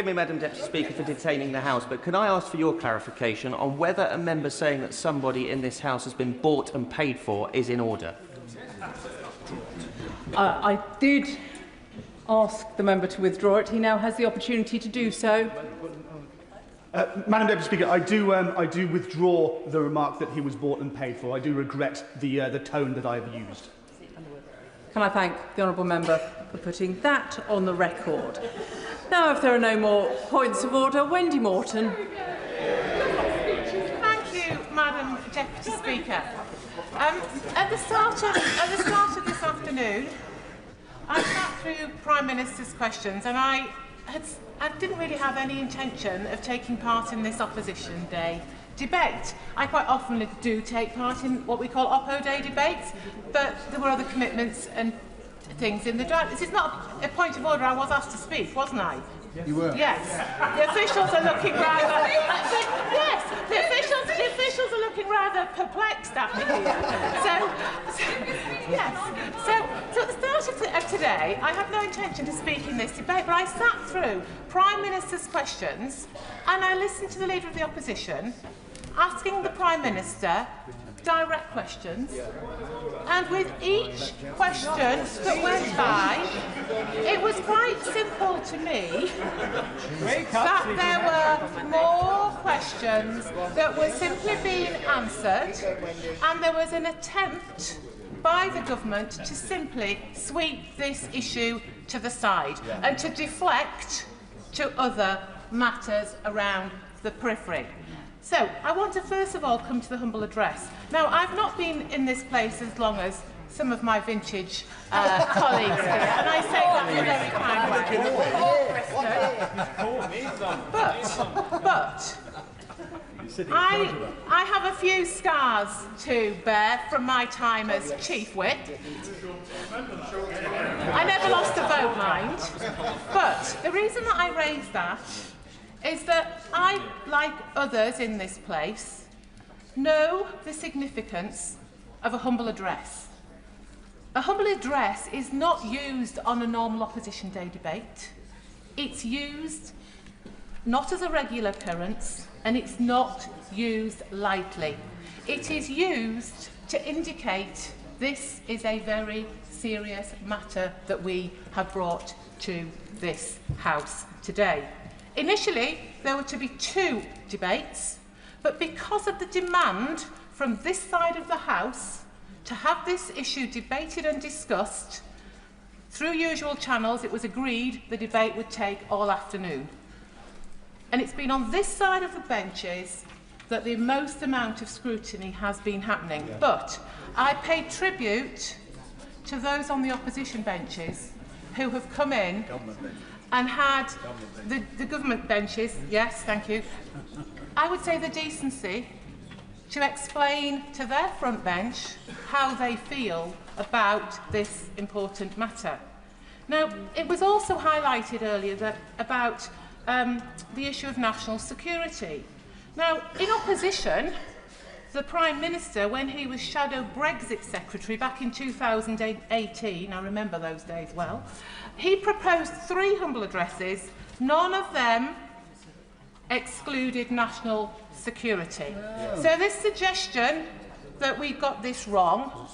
me, Madam Deputy Speaker, for detaining the House, but can I ask for your clarification on whether a member saying that somebody in this House has been bought and paid for is in order? I did ask the member to withdraw it. He now has the opportunity to do so. Madam Deputy Speaker, I do withdraw the remark that he was bought and paid for. I do regret the tone that I have used. Can I thank the honourable member for putting that on the record? Now, if there are no more points of order, Wendy Morton. Thank you, Madam Deputy Speaker. At the start of this afternoon, I sat through Prime Minister's questions, and I didn't really have any intention of taking part in this Opposition Day debate. I quite often do take part in what we call Oppo Day debates, but there were other commitments and things in the draft. This is not a point of order. I was asked to speak, wasn't I? You were. Yes. The officials are looking rather. Yes, the officials are looking rather perplexed at me here. So at the start of today, I had no intention to speak in this debate, but I sat through Prime Minister's questions and I listened to the Leader of the Opposition asking the Prime Minister direct questions, and with each question that went by, it was quite simple to me that there were more questions that were simply being answered, and there was an attempt by the government to simply sweep this issue to the side and to deflect to other matters around the periphery. So, I want to first of all come to the humble address. Now, I've not been in this place as long as some of my vintage colleagues here, and I say that in a very kind way. But I have a few scars to bear from my time as Chief Whip. I never lost a vote, mind. But the reason that I raise that is that I, like others in this place, know the significance of a humble address. A humble address is not used on a normal Opposition Day debate. It's used not as a regular occurrence, and it's not used lightly. It is used to indicate this is a very serious matter that we have brought to this House today. Initially, there were to be 2 debates, but because of the demand from this side of the House to have this issue debated and discussed, through usual channels, it was agreed the debate would take all afternoon. And it's been on this side of the benches that the most amount of scrutiny has been happening. But I pay tribute to those on the opposition benches who have come in and had the government benches, yes, thank you, I would say the decency to explain to their front bench how they feel about this important matter. Now, it was also highlighted earlier about the issue of national security. Now, in opposition, the Prime Minister, when he was Shadow Brexit Secretary back in 2018, I remember those days well, he proposed 3 humble addresses, none of them excluded national security. So this suggestion that we got this wrong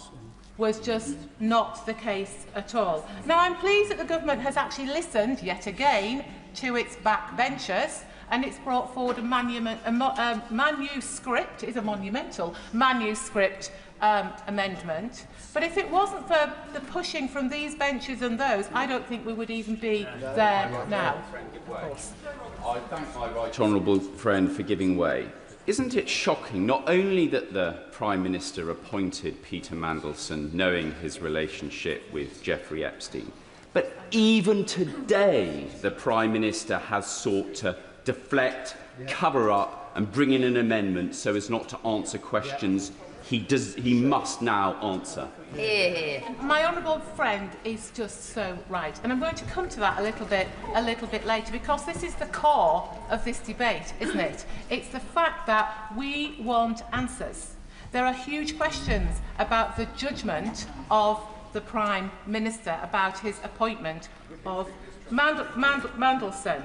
was just not the case at all. Now, I'm pleased that the government has actually listened, yet again, to its backbenchers, and it's brought forward a manuscript, is a monumental manuscript amendment. But if it wasn't for the pushing from these benches and those, I don't think we would even be there now. Of course. I thank my right honourable friend for giving way. Isn't it shocking not only that the Prime Minister appointed Peter Mandelson knowing his relationship with Jeffrey Epstein, but even today the Prime Minister has sought to deflect, cover up and bring in an amendment so as not to answer questions he must now answer. My honourable friend is just so right, and I'm going to come to that a little bit later, because this is the core of this debate, isn't it? It's the fact that we want answers. There are huge questions about the judgment of the Prime Minister, about his appointment of Mandelson.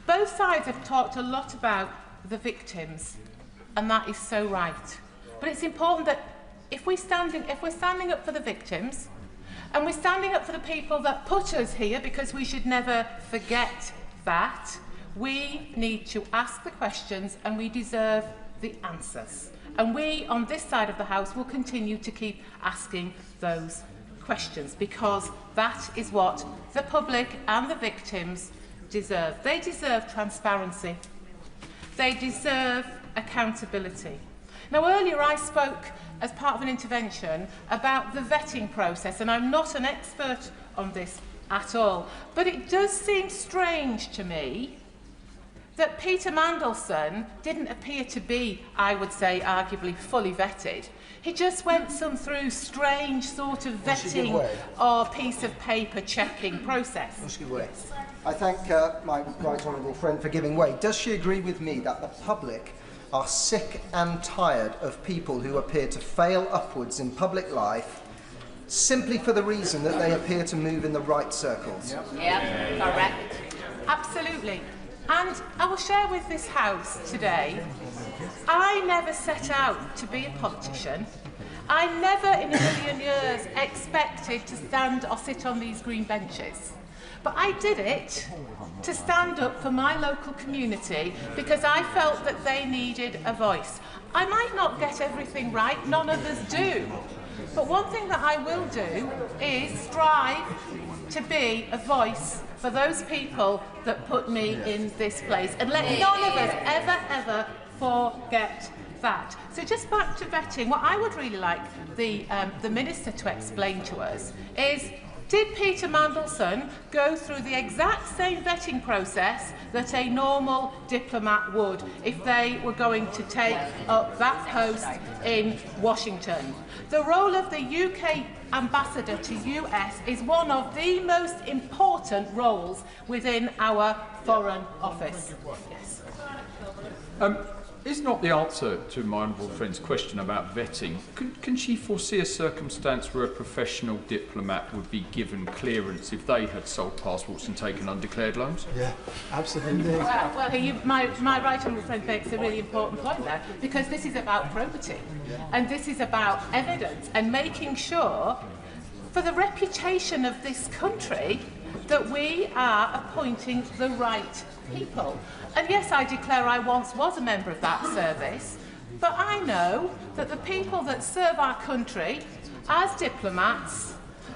Both sides have talked a lot about the victims, and that is so right. But it's important that if we're standing up for the victims, and we're standing up for the people that put us here, because we should never forget that, we need to ask the questions and we deserve the answers. And we, on this side of the House, will continue to keep asking those questions, because that is what the public and the victims deserve. They deserve transparency. They deserve accountability. Now, earlier I spoke as part of an intervention about the vetting process, and I'm not an expert on this at all, but it does seem strange to me that Peter Mandelson didn't appear to be, I would say, arguably fully vetted. He just went through strange sort of vetting or piece of paper checking process. Yes. I thank my right honourable friend for giving way. Does she agree with me that the public are sick and tired of people who appear to fail upwards in public life simply for the reason that they appear to move in the right circles? Yeah, correct. Absolutely. And I will share with this House today, I never set out to be a politician. I never in a million years expected to stand or sit on these green benches. But I did it to stand up for my local community because I felt that they needed a voice. I might not get everything right, none of us do. But one thing that I will do is strive to be a voice for those people that put me in this place. And let none of us ever forget that. So just back to vetting, what I would really like the Minister to explain to us is, did Peter Mandelson go through the exact same vetting process that a normal diplomat would if they were going to take up that post in Washington? The role of the UK ambassador to US is one of the most important roles within our Foreign Office. Yes. Is not the answer to my honourable friend's question about vetting, can she foresee a circumstance where a professional diplomat would be given clearance if they had sold passports and taken undeclared loans? Yeah, absolutely. Well, my right honourable friend makes a really important point there, because this is about probity, and this is about evidence and making sure, for the reputation of this country, that we are appointing the right people. And yes, I declare I once was a member of that service, but I know that the people that serve our country as diplomats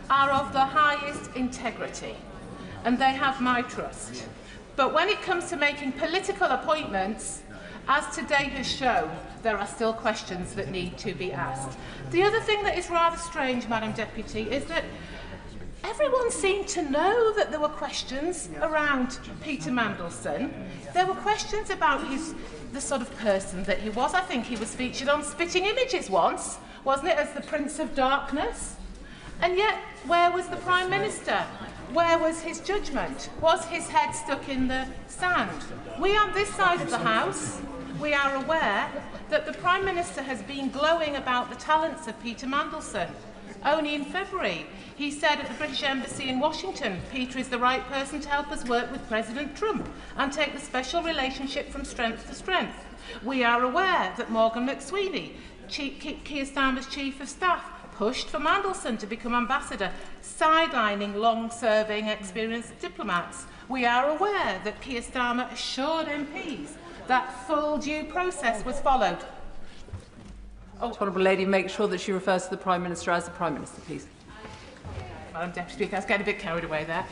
are of the highest integrity, and they have my trust. But when it comes to making political appointments, as today has shown, there are still questions that need to be asked. The other thing that is rather strange, Madam Deputy, is that everyone seemed to know that there were questions around Peter Mandelson. There were questions about the sort of person that he was. I think he was featured on Spitting Images once, wasn't it, as the Prince of Darkness? And yet, where was the Prime Minister? Where was his judgment? Was his head stuck in the sand? We on this side of the House, we are aware that the Prime Minister has been glowing about the talents of Peter Mandelson. Only in February, he said at the British Embassy in Washington, Peter is the right person to help us work with President Trump and take the special relationship from strength to strength. We are aware that Morgan McSweeney, Keir Starmer's Chief of Staff, pushed for Mandelson to become ambassador, sidelining long-serving, experienced diplomats. We are aware that Keir Starmer assured MPs that full due process was followed. Honourable Lady, make sure that she refers to the Prime Minister as the Prime Minister, please. Madam Deputy Speaker, I was getting a bit carried away there.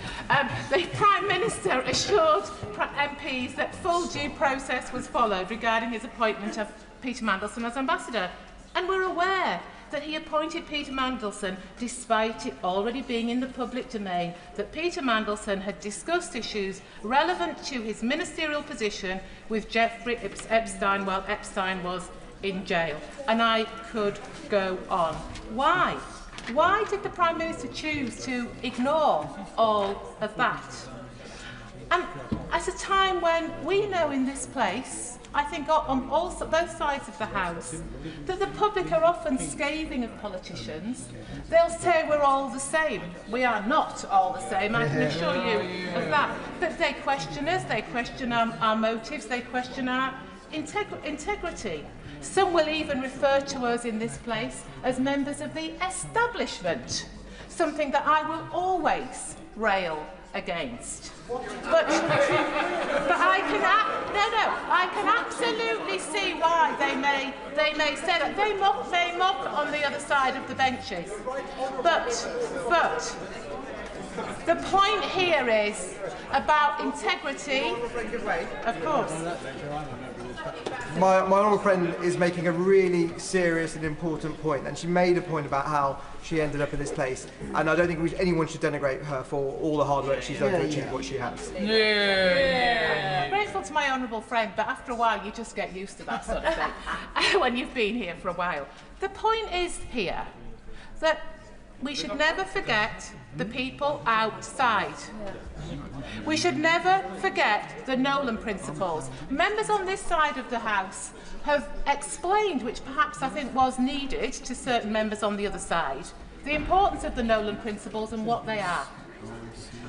The Prime Minister assured MPs that full due process was followed regarding his appointment of Peter Mandelson as ambassador. And we're aware that he appointed Peter Mandelson despite it already being in the public domain that Peter Mandelson had discussed issues relevant to his ministerial position with Jeffrey Epstein while Epstein was in jail. And I could go on. Why? Why did the Prime Minister choose to ignore all of that? And at a time when we know in this place, I think on both sides of the House, that the public are often scathing of politicians. They'll say we're all the same. We are not all the same, I can assure you of that. But they question us, they question our motives, they question our integrity. Some will even refer to us in this place as members of the establishment, something that I will always rail against. But I can absolutely see why they may say that. They mock on the other side of the benches. But the point here is about integrity, of course. My honourable friend is making a really serious and important point, and she made a point about how she ended up in this place, and I don't think anyone should denigrate her for all the hard work she's done to achieve what she has. I'm grateful to my honourable friend, but after a while you just get used to that sort of thing when you've been here for a while. The point is here that we should never forget the people outside. We should never forget the Nolan principles. Members on this side of the House have explained, which perhaps I think was needed to certain members on the other side, the importance of the Nolan principles and what they are.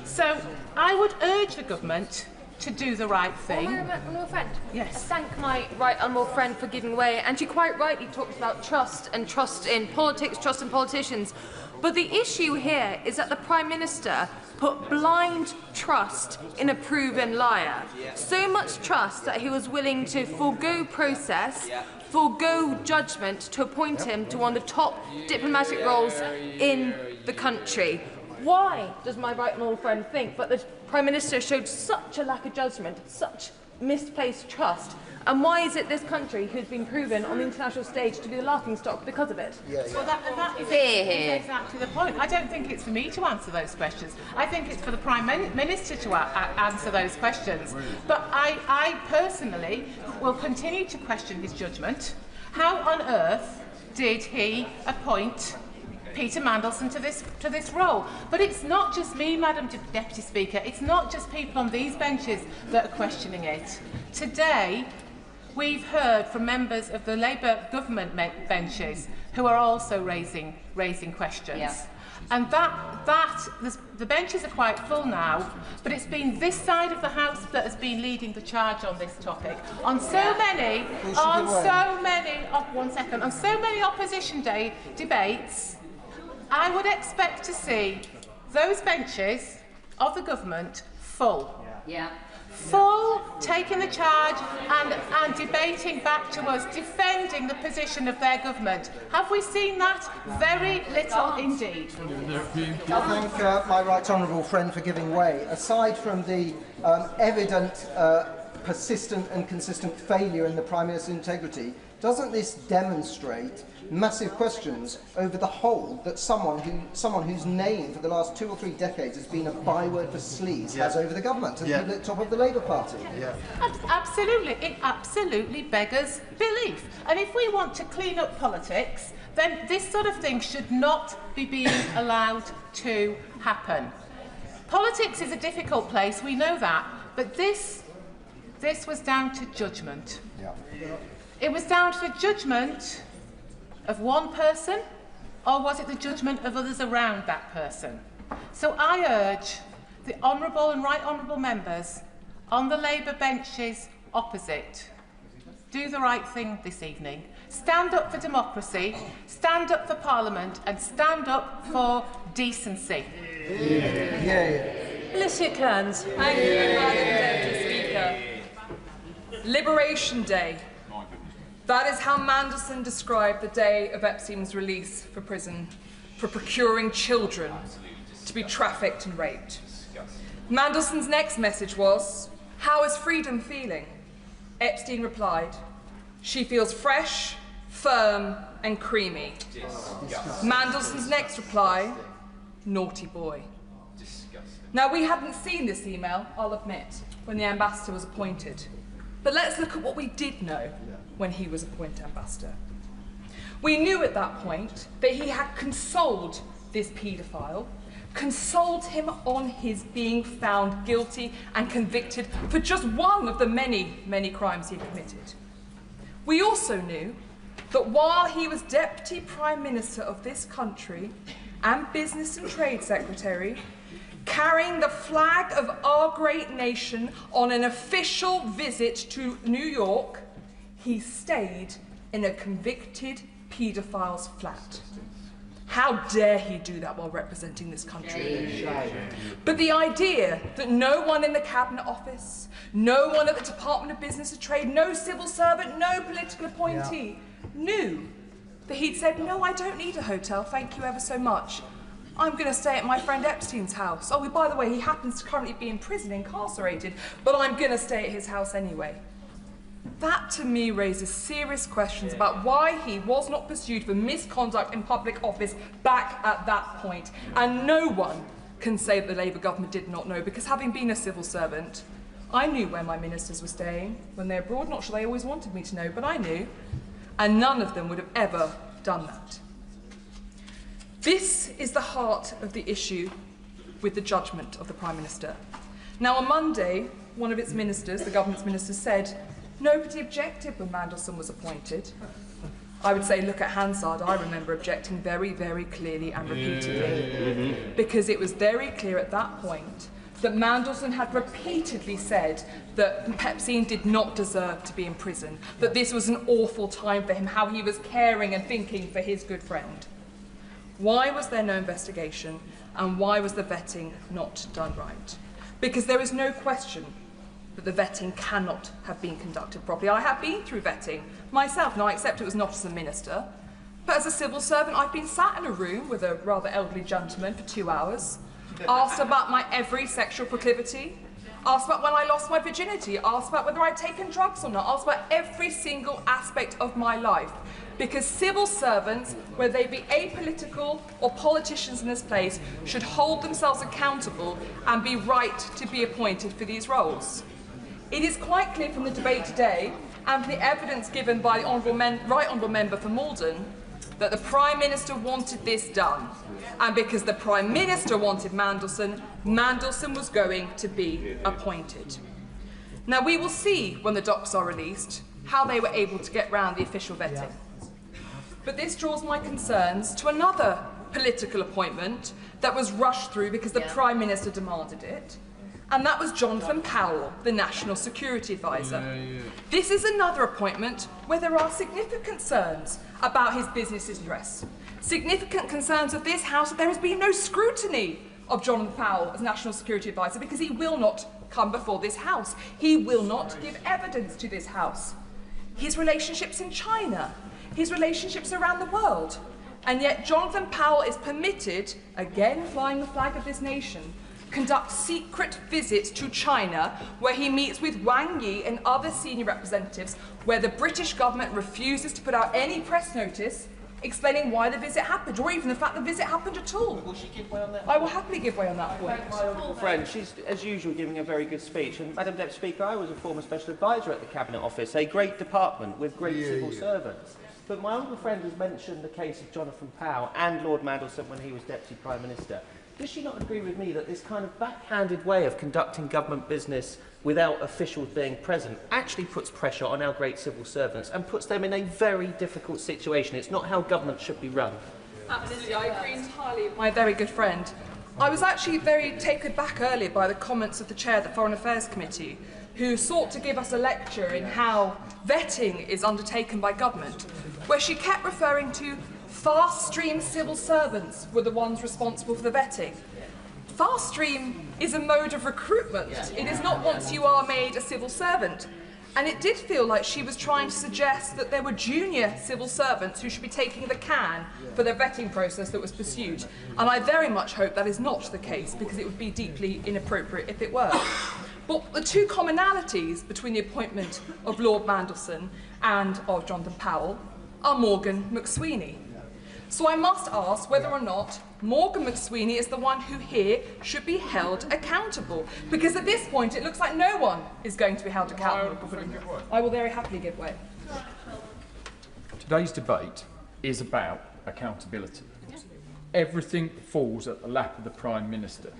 So I would urge the government to do the right thing. Honourable friend. Yes. I thank my right honourable friend for giving way, and she quite rightly talks about trust and trust in politics, trust in politicians. But the issue here is that the Prime Minister put blind trust in a proven liar. So much trust that he was willing to forego process, forego judgment to appoint him to one of the top diplomatic roles in the country. Why does my right honourable friend think that the Prime Minister showed such a lack of judgment, such misplaced trust? And why is it this country who's been proven on the international stage to be the laughingstock because of it? Well, that is exactly the point. I don't think it's for me to answer those questions. I think it's for the Prime Minister to answer those questions. But I personally will continue to question his judgment. How on earth did he appoint Peter Mandelson to this role? But it's not just me, Madam Deputy Speaker. It's not just people on these benches that are questioning it. Today, we've heard from members of the Labour government benches who are also raising questions. Yeah. And the benches are quite full now, but it's been this side of the House that has been leading the charge on this topic. On so many opposition debates, I would expect to see those benches of the government full. Yeah. Full, taking the charge and debating back to us, defending the position of their government. Have we seen that? Very little indeed. I thank my right honourable friend for giving way. Aside from the evident, persistent and consistent failure in the Prime Minister's integrity, doesn't this demonstrate massive questions over the hold that someone whose name for the last 2 or 3 decades has been a byword for sleaze has over the government and people at the top of the Labour Party? Absolutely. It absolutely beggars belief. And if we want to clean up politics, then this sort of thing should not be being allowed to happen. Politics is a difficult place, we know that, but this was down to judgment. It was down to the judgment of one person, or was it the judgment of others around that person? So I urge the honourable and right honourable members on the Labour benches opposite, do the right thing this evening. Stand up for democracy, stand up for Parliament, and stand up for decency. Alicia Kearns. Thank you, Madam Deputy Speaker. Liberation Day. That is how Mandelson described the day of Epstein's release for prison for procuring children to be trafficked and raped. Mandelson's next message was, "How is freedom feeling?" Epstein replied, "She feels fresh, firm and creamy." Mandelson's next reply, "Naughty boy." Now, we hadn't seen this email, I'll admit, when the ambassador was appointed. But let's look at what we did know when he was appointed ambassador. We knew at that point that he had consoled this paedophile, consoled him on his being found guilty and convicted for just one of the many, many crimes he had committed. We also knew that while he was Deputy Prime Minister of this country and Business and Trade Secretary, carrying the flag of our great nation on an official visit to New York, he stayed in a convicted paedophile's flat. How dare he do that while representing this country? But the idea that no one in the Cabinet Office, no one at the Department of Business and Trade, no civil servant, no political appointee knew that he'd said, "No, I don't need a hotel, thank you ever so much. I'm going to stay at my friend Epstein's house. Oh, by the way, he happens to currently be in prison, incarcerated, but I'm going to stay at his house anyway." That, to me, raises serious questions about why he was not pursued for misconduct in public office back at that point. And no one can say that the Labour government did not know, because having been a civil servant, I knew where my ministers were staying when they're abroad. Not sure they always wanted me to know, but I knew. And none of them would have ever done that. This is the heart of the issue with the judgment of the Prime Minister. Now, on Monday, one of its ministers, the government's ministers, said nobody objected when Mandelson was appointed. I would say, look at Hansard. I remember objecting very, very clearly and repeatedly, because it was very clear at that point that Mandelson had repeatedly said that Epstein did not deserve to be in prison, that this was an awful time for him, how he was caring and thinking for his good friend. Why was there no investigation, and why was the vetting not done right? Because there is no question that the vetting cannot have been conducted properly. I have been through vetting myself. Now, I accept it was not as a minister, but as a civil servant, I've been sat in a room with a rather elderly gentleman for 2 hours, asked about my every sexual proclivity, asked about when I lost my virginity, asked about whether I'd taken drugs or not, asked about every single aspect of my life. Because civil servants, whether they be apolitical or politicians in this place, should hold themselves accountable and be right to be appointed for these roles. It is quite clear from the debate today and from the evidence given by the Right Honourable Member for Malden that the Prime Minister wanted this done. And because the Prime Minister wanted Mandelson, Mandelson was going to be appointed. Now, we will see when the docs are released how they were able to get round the official vetting. But this draws my concerns to another political appointment that was rushed through because the Prime Minister demanded it, and that was Jonathan Powell, the National Security Advisor. This is another appointment where there are significant concerns about his business interests, significant concerns of this House that there has been no scrutiny of Jonathan Powell as National Security Advisor because he will not come before this House. He will not give evidence to this House. His relationships in China, his relationships around the world. And yet Jonathan Powell is permitted, again flying the flag of this nation, conduct secret visits to China where he meets with Wang Yi and other senior representatives, where the British government refuses to put out any press notice explaining why the visit happened, or even the fact the visit happened at all. Will she give way on that? I will happily give way on that point. My honourable friend, she's, as usual, giving a very good speech. And, Madam Deputy Speaker, I was a former Special Advisor at the Cabinet Office, a great department with great civil servants. But my honourable friend has mentioned the case of Jonathan Powell and Lord Mandelson when he was Deputy Prime Minister. Does she not agree with me that this kind of backhanded way of conducting government business without officials being present actually puts pressure on our great civil servants and puts them in a very difficult situation? It's not how government should be run. Absolutely, I agree entirely with my very good friend. I was actually very taken back earlier by the comments of the chair of the Foreign Affairs Committee, who sought to give us a lecture in how vetting is undertaken by government, where she kept referring to fast-stream civil servants were the ones responsible for the vetting. Fast-stream is a mode of recruitment. It is not once you are made a civil servant. And it did feel like she was trying to suggest that there were junior civil servants who should be taking the can for the vetting process that was pursued. And I very much hope that is not the case, because it would be deeply inappropriate if it were. But the two commonalities between the appointment of Lord Mandelson and of Jonathan Powell are Morgan McSweeney. So I must ask whether or not Morgan McSweeney is the one who here should be held accountable. Because at this point it looks like no one is going to be held accountable. I will very happily give way. Today's debate is about accountability. Everything falls at the lap of the Prime Minister.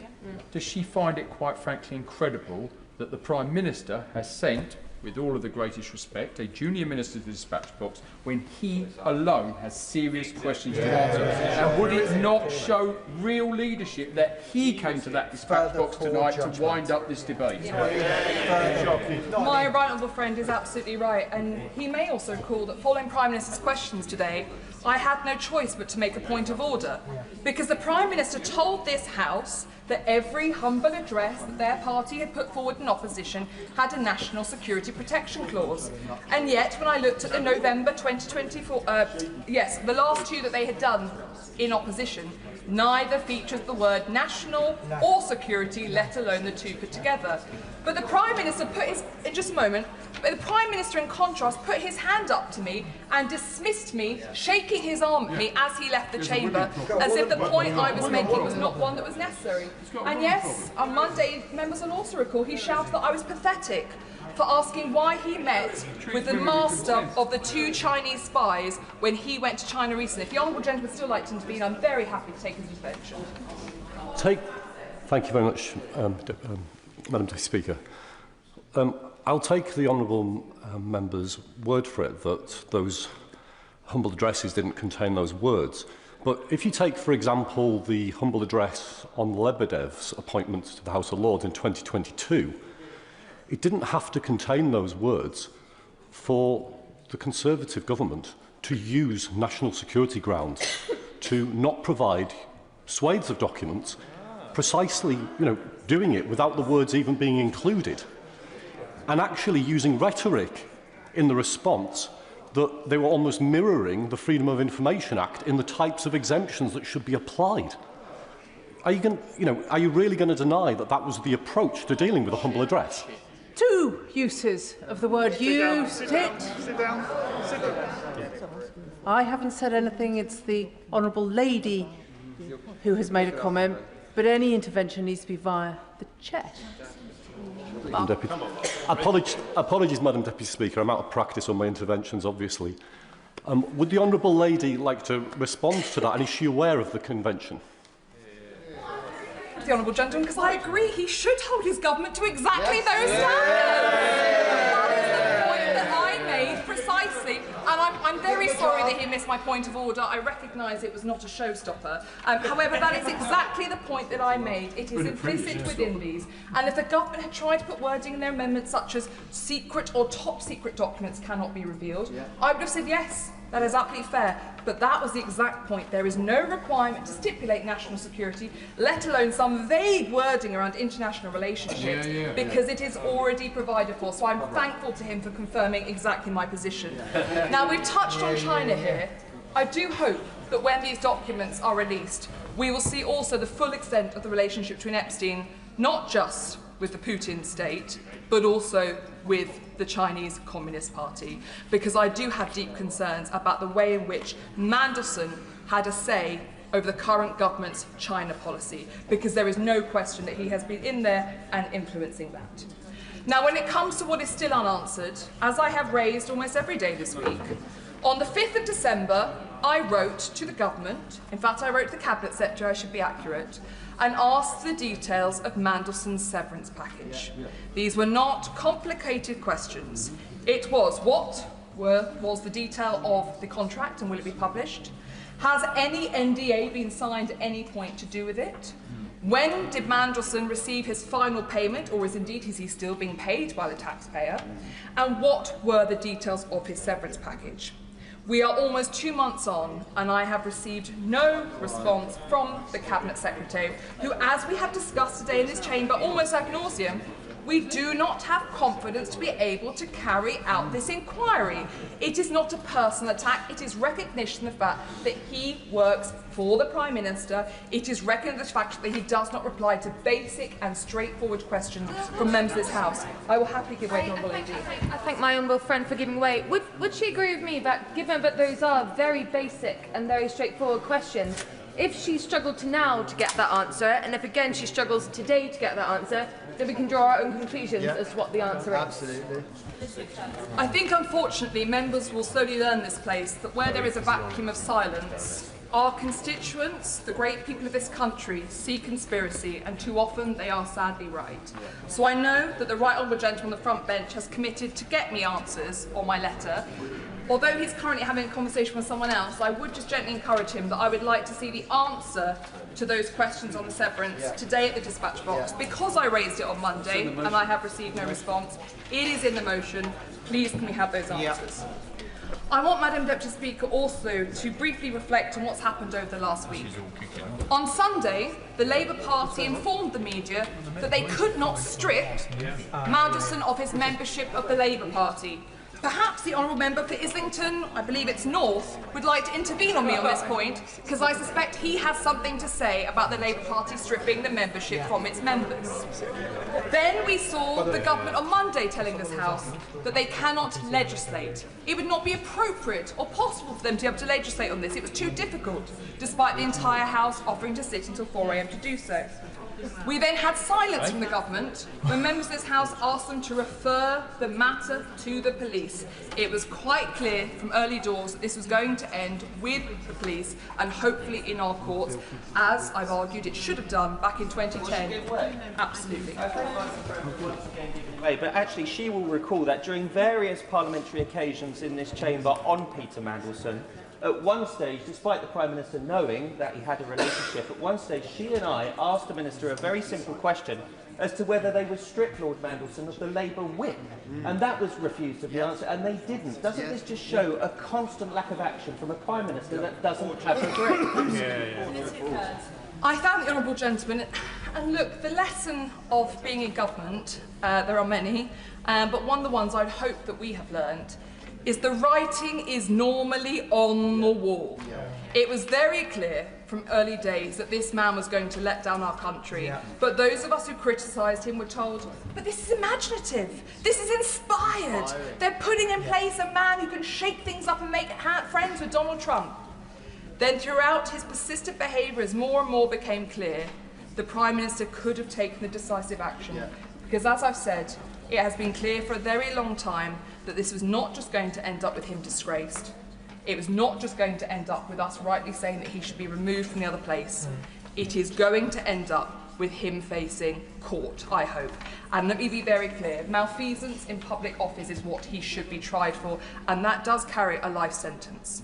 Does she find it quite frankly incredible that the Prime Minister has sent, with all of the greatest respect, a junior minister to the dispatch box when he alone has serious questions to answer? And would it not show real leadership that he came to that dispatch box tonight to wind up this debate? My right honourable friend is absolutely right, and he may also recall that following Prime Minister's questions today, I had no choice but to make a point of order, because the Prime Minister told this House that every humble address that their party had put forward in opposition had a national security protection clause. And yet, when I looked at the November 2024, the last two that they had done in opposition, neither features the word national or security, let alone the two put together. But the Prime Minister put his, in just a moment, but the Prime Minister in contrast put his hand up to me and dismissed me, shaking his arm at me as he left the chamber, as if the point I was making was not one that was necessary. And yes, on Monday, members will also recall, he shouted that I was pathetic for asking why he met with the master of the two Chinese spies when he went to China recently. If the honourable gentleman would still like to intervene, I'm very happy to take his intervention. Thank you very much, Madam Deputy Speaker. I'll take the honourable member's word for it that those humble addresses didn't contain those words. But if you take, for example, the humble address on Lebedev's appointment to the House of Lords in 2022, it didn't have to contain those words for the Conservative government to use national security grounds to not provide swathes of documents, precisely, doing it without the words even being included, and actually using rhetoric in the response that they were almost mirroring the Freedom of Information Act in the types of exemptions that should be applied. Are you really going to deny that that was the approach to dealing with a humble address? Two uses of the word used it. Sit down. I haven't said anything. It's the Honourable Lady who has made a comment, but any intervention needs to be via the chair. Apologies, Madam Deputy Speaker. I'm out of practice on my interventions, obviously. Would the Honourable Lady like to respond to that, and is she aware of the convention? The honourable gentleman, because I agree he should hold his government to exactly those standards. That is the point that I made precisely, and I'm very sorry that he missed my point of order. I recognise it was not a showstopper. However, that is exactly the point that I made. It is implicit within these, and if the government had tried to put wording in their amendments such as secret or top secret documents cannot be revealed, I would have said yes. That is absolutely fair, but that was the exact point. There is no requirement to stipulate national security, let alone some vague wording around international relationships, because it is already provided for. So I'm thankful to him for confirming exactly my position. Now, we've touched on China here. I do hope that when these documents are released, we will see also the full extent of the relationship between Epstein not just with the Putin state, but also with the Chinese Communist Party, because I do have deep concerns about the way in which Mandelson had a say over the current government's China policy, because there is no question that he has been in there and influencing that. Now, when it comes to what is still unanswered, as I have raised almost every day this week, on the 5th of December, I wrote to the government, in fact I wrote to the Cabinet Secretary, I should be accurate, and asked the details of Mandelson's severance package. These were not complicated questions. It was, what was the detail of the contract and will it be published? Has any NDA been signed at any point to do with it? When did Mandelson receive his final payment, or is he still being paid by the taxpayer? And what were the details of his severance package? We are almost 2 months on, and I have received no response from the Cabinet Secretary, who, as we have discussed today in this chamber, almost ad nauseum, we do not have confidence to be able to carry out this inquiry. It is not a personal attack, it is recognition of the fact that he works for the Prime Minister. It is recognition of the fact that he does not reply to basic and straightforward questions from members of this House. I will happily give way to Honourable AG. I thank my honourable friend for giving way. Would she agree with me that, given that those are very basic and very straightforward questions, if she struggled to now to get that answer, and if again she struggles today to get that answer, then we can draw our own conclusions as to what the answer is? Absolutely. I think, unfortunately, members will slowly learn this place that where there is a vacuum of silence, our constituents, the great people of this country, see conspiracy, and too often they are sadly right. So I know that the right honourable gentleman on the front bench has committed to get me answers on my letter. Although he's currently having a conversation with someone else, I would just gently encourage him that I would like to see the answer to those questions on the severance today at the dispatch box. Because I raised it on Monday and I have received no response, it is in the motion. Please can we have those answers? I want Madam Deputy Speaker also to briefly reflect on what's happened over the last week. On Sunday, the Labour Party informed the media that they could not strip Mandelson of his membership of the Labour Party. Perhaps the Honourable Member for Islington, I believe it's North, would like to intervene on me on this point, because I suspect he has something to say about the Labour Party stripping the membership from its members. Then we saw the government on Monday telling this House that they cannot legislate. It would not be appropriate or possible for them to be able to legislate on this. It was too difficult, despite the entire House offering to sit until 4 AM to do so. We then had silence from the government when members of this House asked them to refer the matter to the police. It was quite clear from early doors that this was going to end with the police and hopefully in our courts, as I've argued it should have done back in 2010. Absolutely. But actually she will recall that during various parliamentary occasions in this chamber on Peter Mandelson, at one stage, despite the Prime Minister knowing that he had a relationship, at one stage she and I asked the Minister a very simple question as to whether they would strip Lord Mandelson of the Labour whip. And that was refused to be answered, and they didn't. Doesn't this just show a constant lack of action from a Prime Minister that doesn't have a grip? I thank the Honourable Gentleman, and look, the lesson of being in government, there are many, but one of the ones I'd hope that we have learned is the writing is normally on the wall. It was very clear from early days that this man was going to let down our country, but those of us who criticised him were told, but this is imaginative, this is inspired, they're putting in place a man who can shake things up and make friends with Donald Trump. Then throughout his persistent behaviour, as more and more became clear, the Prime Minister could have taken the decisive action, because as I've said, it has been clear for a very long time that this was not just going to end up with him disgraced. It was not just going to end up with us rightly saying that he should be removed from the other place. It is going to end up with him facing court, I hope. And let me be very clear, malfeasance in public office is what he should be tried for, and that does carry a life sentence.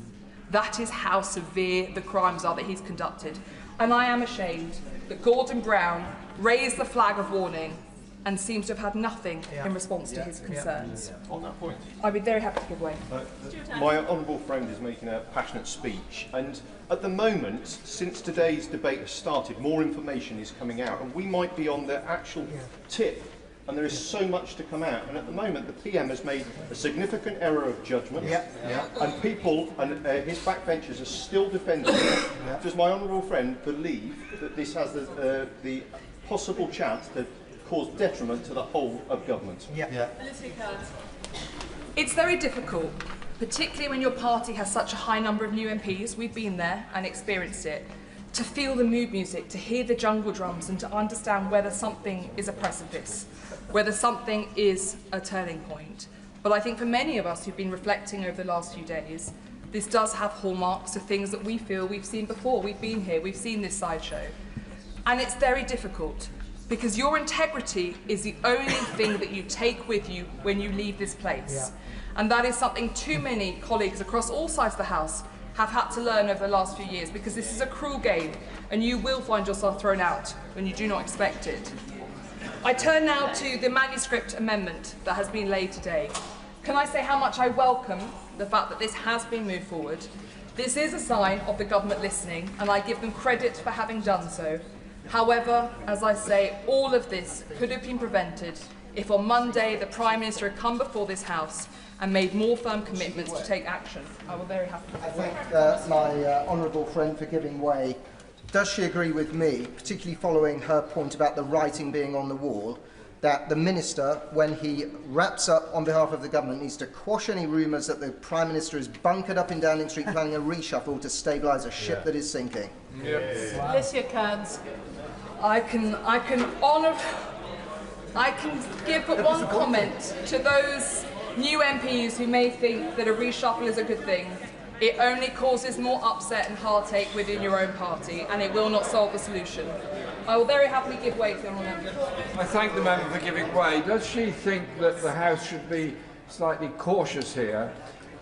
That is how severe the crimes are that he's conducted. And I am ashamed that Gordon Brown raised the flag of warning and seems to have had nothing in response to his concerns. On that point, I'd be very happy to give way. My honourable friend is making a passionate speech, and at the moment, since today's debate has started, more information is coming out, and we might be on the actual tip, and there is so much to come out. And at the moment, the PM has made a significant error of judgment, and people and his backbenchers are still defending it. Does my honourable friend believe that this has the possible chance to cause detriment to the whole of government. It's very difficult, particularly when your party has such a high number of new MPs, we've been there and experienced it, to feel the mood music, to hear the jungle drums and to understand whether something is a precipice, whether something is a turning point. But I think for many of us who've been reflecting over the last few days, this does have hallmarks of things that we feel we've seen before. We've been here, we've seen this sideshow. And it's very difficult because your integrity is the only thing that you take with you when you leave this place. And that is something too many colleagues across all sides of the House have had to learn over the last few years, because this is a cruel game and you will find yourself thrown out when you do not expect it. I turn now to the manuscript amendment that has been laid today. Can I say how much I welcome the fact that this has been moved forward? This is a sign of the government listening, and I give them credit for having done so. However, as I say, all of this could have been prevented if on Monday the Prime Minister had come before this House and made more firm commitments to take action. I will very happily. I thank my honourable friend for giving way. Does she agree with me, particularly following her point about the writing being on the wall, that the Minister, when he wraps up on behalf of the government, needs to quash any rumours that the Prime Minister is bunkered up in Downing Street planning a reshuffle to stabilise a ship that is sinking? Alicia Kearns. I can give but one comment to those new MPs who may think that a reshuffle is a good thing. It only causes more upset and heartache within your own party, and it will not solve the solution. I will very happily give way to the honourable member. I thank the member for giving way. Does she think that the House should be slightly cautious here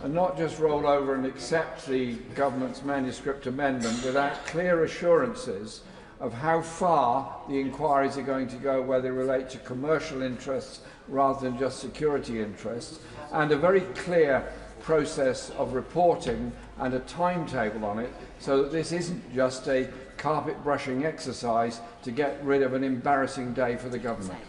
and not just roll over and accept the government's manuscript amendment without clear assurances of how far the inquiries are going to go, whether they relate to commercial interests rather than just security interests, and a very clear process of reporting and a timetable on it, so that this isn't just a carpet brushing exercise to get rid of an embarrassing day for the government?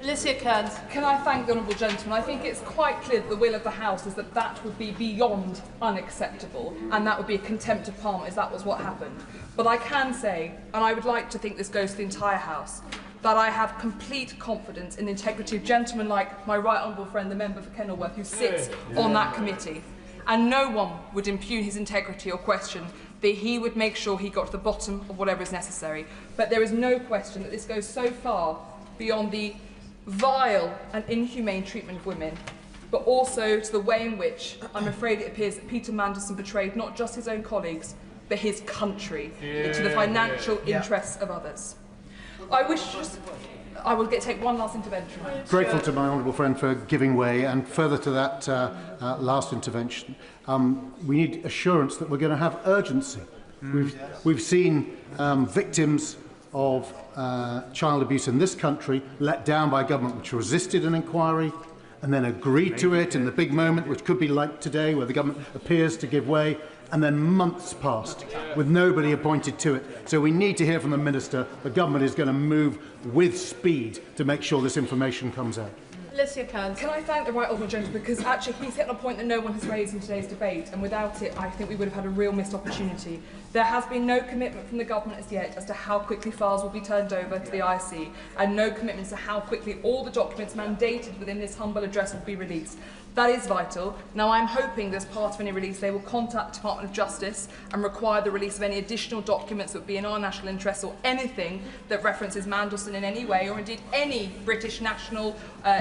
Alicia Kearns. Can I thank the honourable gentleman? I think it's quite clear that the will of the House is that that would be beyond unacceptable, and that would be a contempt of Parliament if that was what happened. But I can say, and I would like to think this goes to the entire House, that I have complete confidence in the integrity of gentlemen like my right honourable friend, the member for Kenilworth, who sits on that committee. And no one would impugn his integrity or question that he would make sure he got to the bottom of whatever is necessary. But there is no question that this goes so far beyond the vile and inhumane treatment of women, but also to the way in which I'm afraid it appears that Peter Mandelson betrayed not just his own colleagues, but his country into the financial interests of others. I will take one last intervention. Grateful to my honourable friend for giving way, and further to that last intervention, we need assurance that we're going to have urgency. We've seen victims of child abuse in this country let down by a government which resisted an inquiry and then agreed to it in the big moment, which could be like today, where the government appears to give way, and then months passed with nobody appointed to it. So we need to hear from the Minister the government is going to move with speed to make sure this information comes out. Alicia Kearns. Can I thank the right honourable gentleman, because actually he's hit on a point that no one has raised in today's debate, and without it I think we would have had a real missed opportunity. There has been no commitment from the government as yet as to how quickly files will be turned over to the IC, and no commitment to how quickly all the documents mandated within this humble address will be released. That is vital. Now I'm hoping that as part of any release they will contact the Department of Justice and require the release of any additional documents that would be in our national interest, or anything that references Mandelson in any way, or indeed any British national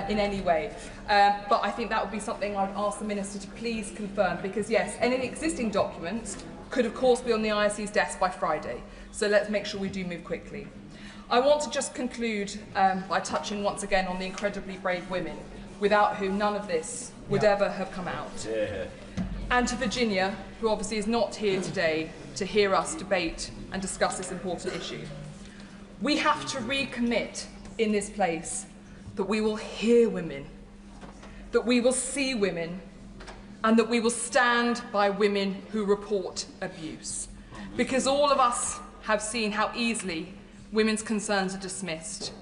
in any way. But I think that would be something I would ask the Minister to please confirm, because yes, any existing documents could of course be on the IC's desk by Friday. So let's make sure we do move quickly. I want to just conclude by touching once again on the incredibly brave women, without whom none of this would ever have come out. And to Virginia, who obviously is not here today to hear us debate and discuss this important issue. We have to recommit in this place that we will hear women, that we will see women, and that we will stand by women who report abuse. Because all of us have seen how easily women's concerns are dismissed,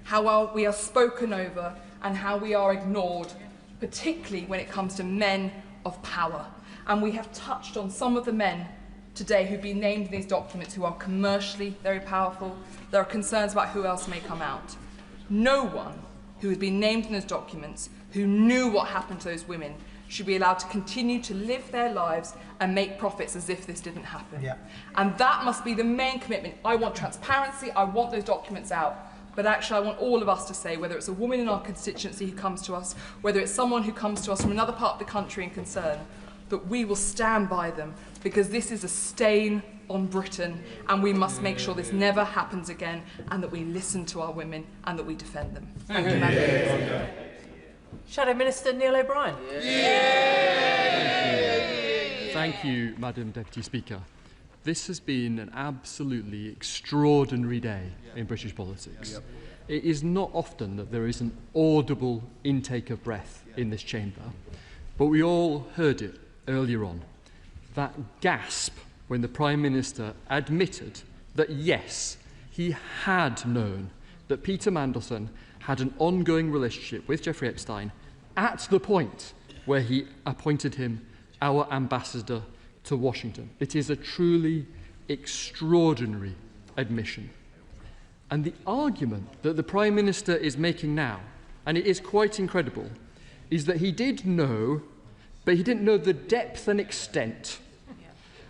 how well we are spoken over, and how we are ignored, particularly when it comes to men of power. And we have touched on some of the men today who've been named in these documents who are commercially very powerful. There are concerns about who else may come out. No one who has been named in those documents who knew what happened to those women should be allowed to continue to live their lives and make profits as if this didn't happen. Yeah. And that must be the main commitment. I want transparency, I want those documents out. But actually, I want all of us to say, whether it's a woman in our constituency who comes to us, whether it's someone who comes to us from another part of the country in concern, that we will stand by them, because this is a stain on Britain, and we must make sure this never happens again, and that we listen to our women and that we defend them. Thank you, Madam. Shadow Minister Neil O'Brien. Thank you, Madam Deputy Speaker. This has been an absolutely extraordinary day in British politics. It is not often that there is an audible intake of breath in this chamber, but we all heard it earlier on. That gasp when the Prime Minister admitted that, yes, he had known that Peter Mandelson had an ongoing relationship with Jeffrey Epstein at the point where he appointed him our ambassador to Washington. It is a truly extraordinary admission. And the argument that the Prime Minister is making now, and it is quite incredible, is that he did know, but he didn't know the depth and extent.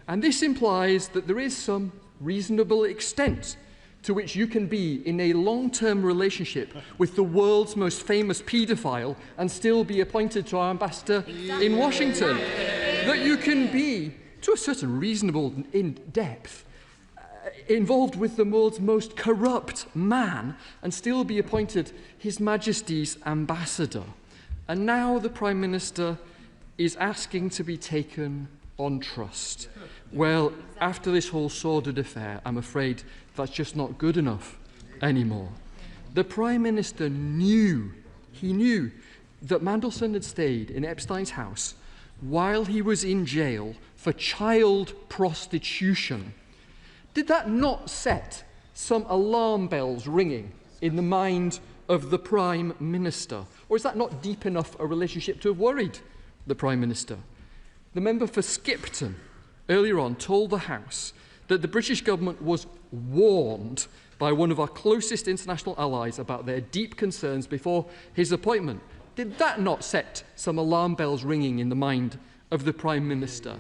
And this implies that there is some reasonable extent to which you can be in a long-term relationship with the world's most famous paedophile and still be appointed to our ambassador in Washington. That you can be, to a certain reasonable in depth, involved with the world's most corrupt man and still be appointed His Majesty's ambassador. And now the Prime Minister is asking to be taken on trust. Well, after this whole sordid affair, I'm afraid that's just not good enough anymore. The Prime Minister knew that Mandelson had stayed in Epstein's house while he was in jail for child prostitution. Did that not set some alarm bells ringing in the mind of the Prime Minister? Or is that not deep enough a relationship to have worried the Prime Minister? The member for Skipton earlier on told the House that the British government was warned by one of our closest international allies about their deep concerns before his appointment. Did that not set some alarm bells ringing in the mind of the Prime Minister?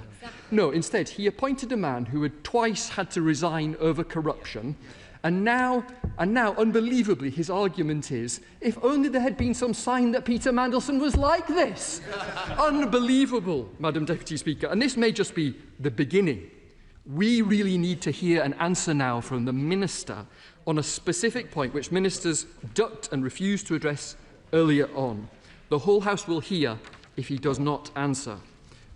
No, instead, he appointed a man who had twice had to resign over corruption, and now, unbelievably, his argument is, if only there had been some sign that Peter Mandelson was like this. Unbelievable, Madam Deputy Speaker. And this may just be the beginning. We really need to hear an answer now from the Minister on a specific point which ministers ducked and refused to address earlier on. The whole House will hear if he does not answer.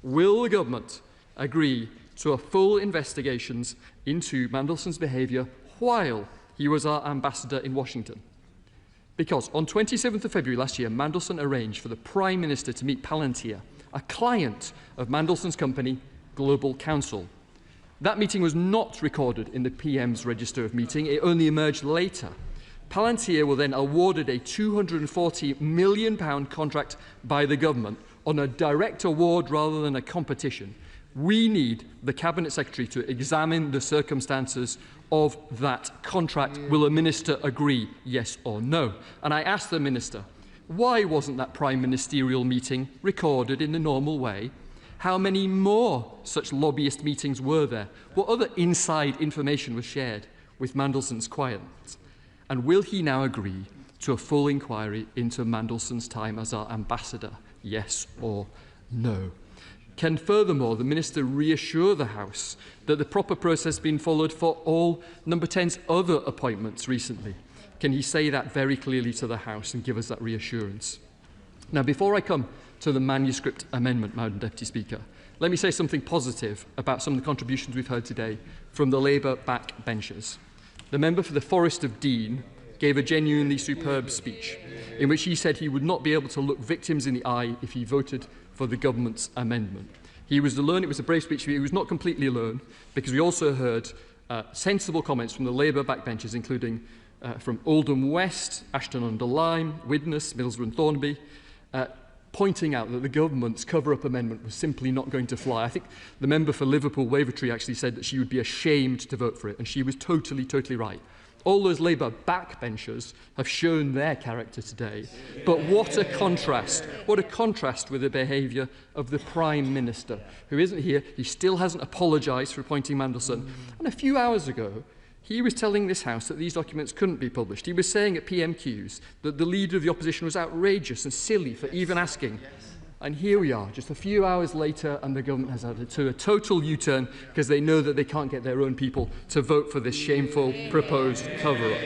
Will the government agree to a full investigations into Mandelson's behaviour while he was our ambassador in Washington? Because on 27th of February last year, Mandelson arranged for the Prime Minister to meet Palantir, a client of Mandelson's company, Global Counsel. That meeting was not recorded in the PM's register of meeting. It only emerged later. Palantir were then awarded a £240 million contract by the government on a direct award rather than a competition. We need the Cabinet Secretary to examine the circumstances of that contract. Will a minister agree, yes or no? And I asked the minister, why wasn't that prime ministerial meeting recorded in the normal way? How many more such lobbyist meetings were there? What other inside information was shared with Mandelson's clients? And will he now agree to a full inquiry into Mandelson's time as our ambassador, yes or no? Can furthermore the Minister reassure the House that the proper process has been followed for all Number 10's other appointments recently? Can he say that very clearly to the House and give us that reassurance? Now, before I come to the manuscript amendment, Madam Deputy Speaker, let me say something positive about some of the contributions we've heard today from the Labour backbenchers. The member for the Forest of Dean gave a genuinely superb speech in which he said he would not be able to look victims in the eye if he voted for the government's amendment. He was alone. It was a brave speech, but he was not completely alone, because we also heard sensible comments from the Labour backbenchers, including from Oldham West, Ashton-under-Lyme, Widnes, Middlesbrough and Thornby, pointing out that the government's cover-up amendment was simply not going to fly. I think the member for Liverpool Wavertree actually said that she would be ashamed to vote for it, and she was totally, totally right. All those Labour backbenchers have shown their character today. But what a contrast with the behaviour of the Prime Minister, who isn't here. He still hasn't apologised for appointing Mandelson. And a few hours ago, he was telling this House that these documents couldn't be published. He was saying at PMQs that the Leader of the Opposition was outrageous and silly for even asking. And here we are, just a few hours later, and the government has had a total U-turn because they know that they can't get their own people to vote for this shameful proposed cover-up.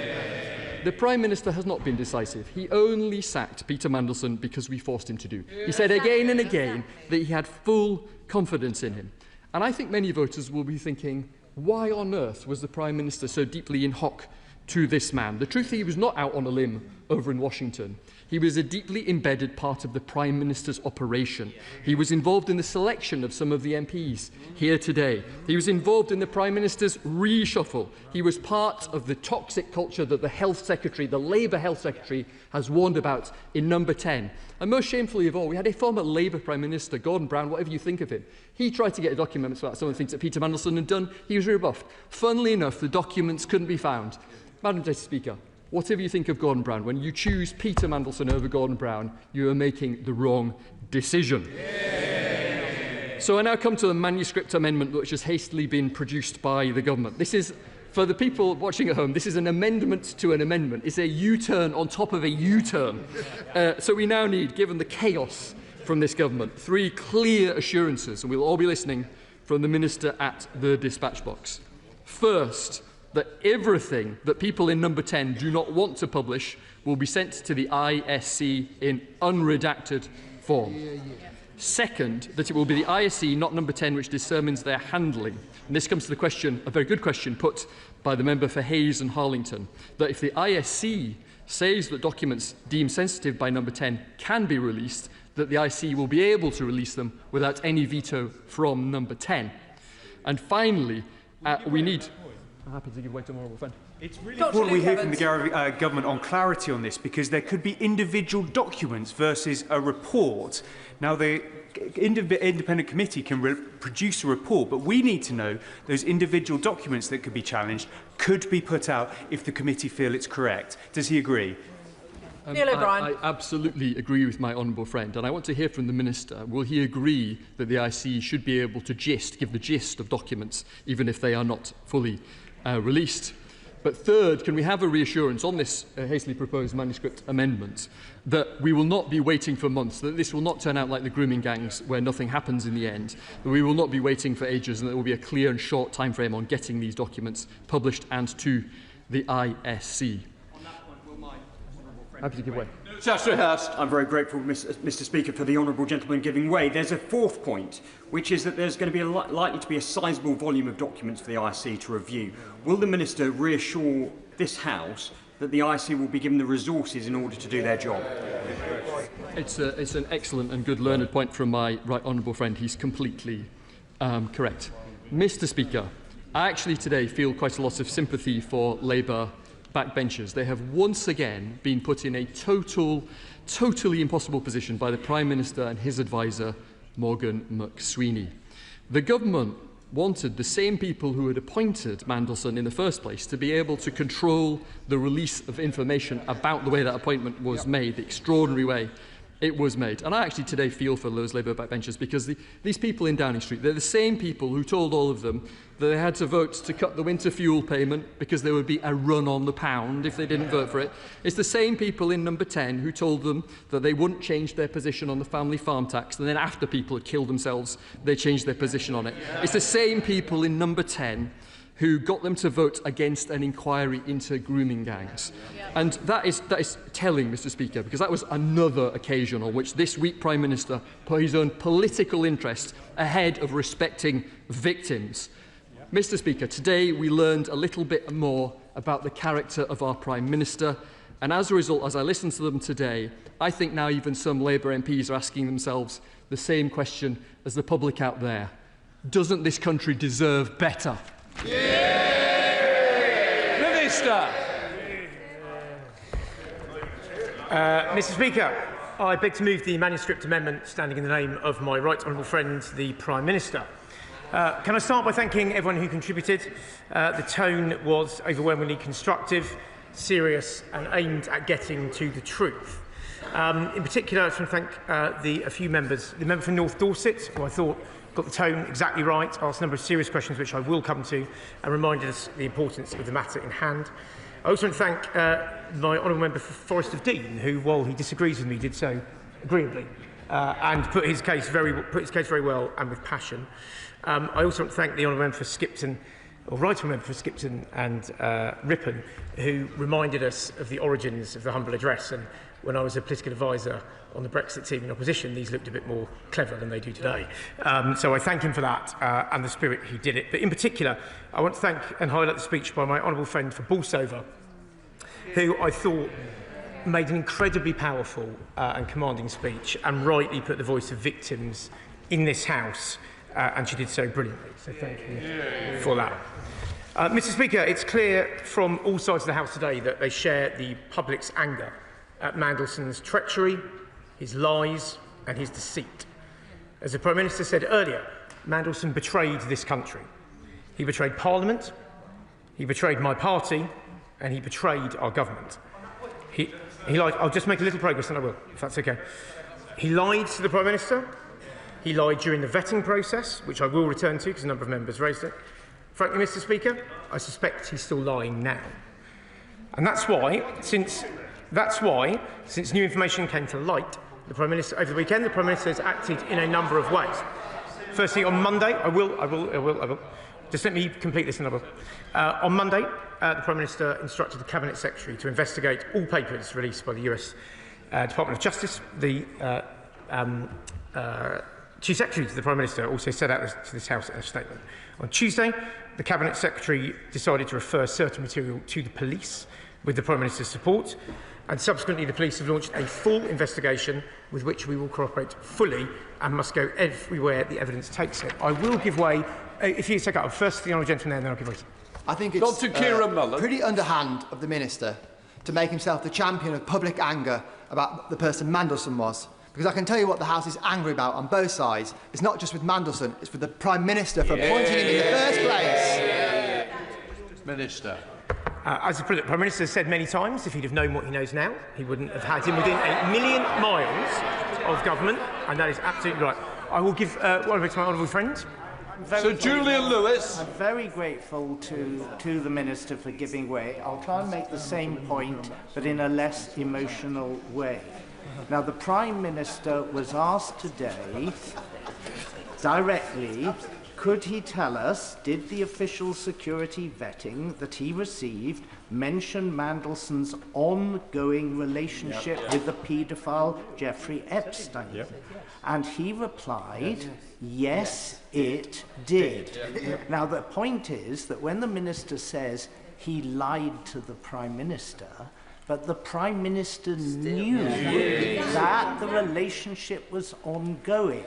The Prime Minister has not been decisive. He only sacked Peter Mandelson because we forced him to do. He said again and again that he had full confidence in him. And I think many voters will be thinking, why on earth was the Prime Minister so deeply in hock to this man? The truth is, he was not out on a limb over in Washington. He was a deeply embedded part of the Prime Minister's operation. He was involved in the selection of some of the MPs here today. He was involved in the Prime Minister's reshuffle. He was part of the toxic culture that the Health Secretary, the Labour Health Secretary, has warned about in number 10. And most shamefully of all, we had a former Labour Prime Minister, Gordon Brown, whatever you think of him. He tried to get a document about some of the things that Peter Mandelson had done. He was rebuffed. Funnily enough, the documents couldn't be found. Madam Deputy Speaker, whatever you think of Gordon Brown, when you choose Peter Mandelson over Gordon Brown, you are making the wrong decision. Yeah. So I now come to the manuscript amendment which has hastily been produced by the government. This is, for the people watching at home, this is an amendment to an amendment. It's a U-turn on top of a U-turn. So we now need, given the chaos from this government, 3 clear assurances, and we'll all be listening from the Minister at the dispatch box. First, that everything that people in number 10 do not want to publish will be sent to the ISC in unredacted form. Second, that it will be the ISC, not number 10, which determines their handling. And this comes to the question, a very good question put by the member for Hayes and Harlington, that if the ISC says that documents deemed sensitive by number 10 can be released, that the ISC will be able to release them without any veto from number 10. And finally, we need... I'm happy to give way to a honourable friend. It's really important we hear from the government on clarity on this, because there could be individual documents versus a report. Now, the independent committee can produce a report, but we need to know those individual documents that could be challenged could be put out if the committee feel it's correct. Does he agree? Neil O'Brien. I absolutely agree with my honourable friend, and I want to hear from the Minister. Will he agree that the IC should be able to give the gist of documents, even if they are not fully released? But third, can we have a reassurance on this hastily proposed manuscript amendment that we will not be waiting for months, that this will not turn out like the grooming gangs where nothing happens in the end, that we will not be waiting for ages, and there will be a clear and short time frame on getting these documents published and to the ISC? Happy to give way. Secretary Hurst. I'm very grateful, Mr. Speaker, for the honourable gentleman giving way. There's a fourth point, which is that there's going to be likely to be a sizable volume of documents for the IC to review. Will the Minister reassure this House that the IC will be given the resources in order to do their job? It's an excellent and good learned point from my right honourable friend. He's completely correct. Mr. Speaker, I actually today feel quite a lot of sympathy for Labour backbenchers. They have once again been put in a totally impossible position by the Prime Minister and his advisor, Morgan McSweeney. The government wanted the same people who had appointed Mandelson in the first place to be able to control the release of information about the way that appointment was made, the extraordinary way it was made. And I actually today feel for those Labour backbenchers, because these people in Downing Street, they're the same people who told all of them that they had to vote to cut the winter fuel payment because there would be a run on the pound if they didn't vote for it. It's the same people in number 10 who told them that they wouldn't change their position on the family farm tax, and then after people had killed themselves, they changed their position on it. It's the same people in number 10 who got them to vote against an inquiry into grooming gangs. And that is telling, Mr. Speaker, because that was another occasion on which this weak Prime Minister put his own political interest ahead of respecting victims. Mr. Speaker, today we learned a little bit more about the character of our Prime Minister, and as a result, as I listen to them today, I think now even some Labour MPs are asking themselves the same question as the public out there. Doesn't this country deserve better? Minister. Mr. Speaker, I beg to move the manuscript amendment standing in the name of my right honourable friend, the Prime Minister. Can I start by thanking everyone who contributed? The tone was overwhelmingly constructive, serious and aimed at getting to the truth. In particular, I just want to thank a few members. The member for North Dorset, who I thought got the tone exactly right, asked a number of serious questions which I will come to, and reminded us the importance of the matter in hand. I also want to thank my honourable member for Forest of Dean, who, while he disagrees with me, did so agreeably and put his case very well and with passion. I also want to thank the honourable member for Skipton, or right honourable member for Skipton and Ripon, who reminded us of the origins of the humble address. And when I was a political advisor on the Brexit team in opposition, these looked a bit more clever than they do today. So I thank him for that and the spirit he did it. But in particular, I want to thank and highlight the speech by my honourable friend for Bolsover, who I thought made an incredibly powerful and commanding speech and rightly put the voice of victims in this House, and she did so brilliantly. So thank you for that. Mr. Speaker, it's clear from all sides of the House today that they share the public's anger at Mandelson's treachery, his lies and his deceit. As the Prime Minister said earlier, Mandelson betrayed this country. He betrayed Parliament, he betrayed my party, and he betrayed our government. He lied. I'll just make a little progress and I will, if that's okay. He lied to the Prime Minister. He lied during the vetting process, which I will return to because a number of members raised it. Frankly, Mr. Speaker, I suspect he's still lying now. And that's why, since new information came to light, the Prime Minister, over the weekend, the Prime Minister has acted in a number of ways. Firstly, on Monday, I will. Just let me complete this and I will. On Monday, the Prime Minister instructed the Cabinet Secretary to investigate all papers released by the US Department of Justice. The Chief Secretary to the Prime Minister also set out to this House in a statement. On Tuesday, the Cabinet Secretary decided to refer certain material to the police with the Prime Minister's support, and subsequently the police have launched a full investigation with which we will cooperate fully and must go everywhere the evidence takes it. I will give way, if you take up first the honourable gentleman there, then I'll give way. I think it's pretty underhand of the Minister to make himself the champion of public anger about the person Mandelson was. Because I can tell you what the House is angry about on both sides. It's not just with Mandelson, it's with the Prime Minister for appointing him in the first place. Minister. As the Prime Minister has said many times, if he'd have known what he knows now, he wouldn't have had him within 1 million miles of government, and that is absolutely right. I will give one to my honourable friend. Sir Julian Lewis. I'm very grateful to the Minister for giving way. I'll try and make the same point, but in a less emotional way. Now, the Prime Minister was asked today directly, could he tell us, did the official security vetting that he received mention Mandelson's ongoing relationship with the paedophile Jeffrey Epstein? And he replied, yes, it did. Now, the point is that when the Minister says he lied to the Prime Minister, but the Prime Minister knew that the relationship was ongoing.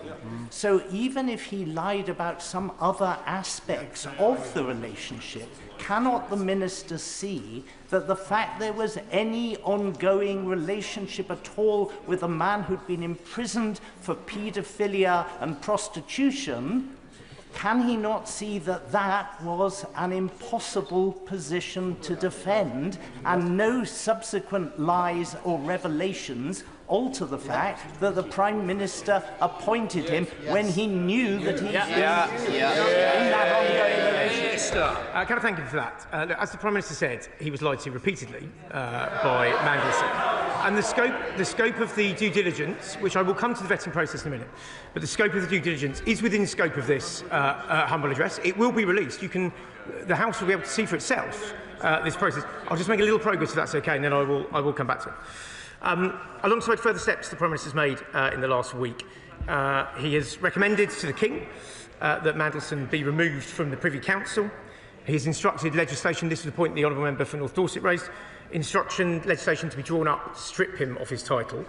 So even if he lied about some other aspects of the relationship, cannot the Minister see that the fact there was any ongoing relationship at all with a man who'd been imprisoned for paedophilia and prostitution, can he not see that that was an impossible position to defend, and no subsequent lies or revelations alter the fact that the Prime Minister appointed him when he knew that he'd been in that ongoing relationship? Can I thank him for that? As the Prime Minister said, he was lied to repeatedly by Mandelson. And the scope of the due diligence, which I will come to the vetting process in a minute, but the scope of the due diligence is within the scope of this humble address. It will be released. The House will be able to see for itself this process. I'll just make a little progress if that's okay, and then I will come back to it. Alongside further steps the Prime Minister has made in the last week, he has recommended to the King that Mandelson be removed from the Privy Council. He has instructed legislation, this is the point the Honourable Member for North Dorset raised, legislation to be drawn up to strip him of his title,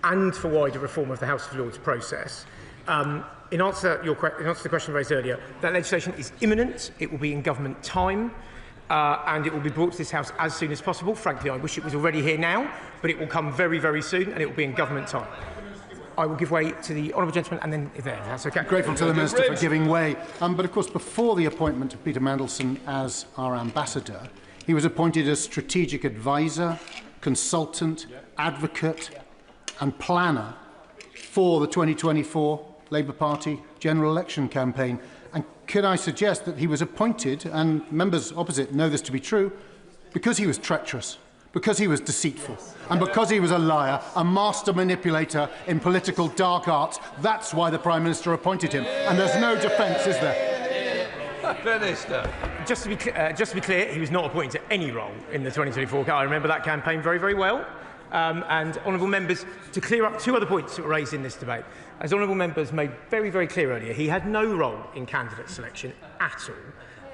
and for wider reform of the House of Lords process. In answer to the question raised earlier, that legislation is imminent. It will be in government time. and it will be brought to this House as soon as possible. Frankly, I wish it was already here now, but it will come very, very soon, and it will be in government time. I will give way to the honourable gentleman, and then if that's okay. Grateful to the Minister for giving way. But of course, before the appointment of Peter Mandelson as our ambassador, he was appointed as strategic advisor, consultant, advocate and planner for the 2024 Labour Party general election campaign. And could I suggest that he was appointed, and members opposite know this to be true, because he was treacherous, because he was deceitful, and because he was a liar, a master manipulator in political dark arts. That's why the Prime Minister appointed him. And there's no defence, is there? Minister. Just to be clear, he was not appointed to any role in the 2024 campaign. I remember that campaign very, very well. And honourable members, to clear up two other points that were raised in this debate. As honourable members made very, very clear earlier, he had no role in candidate selection at all.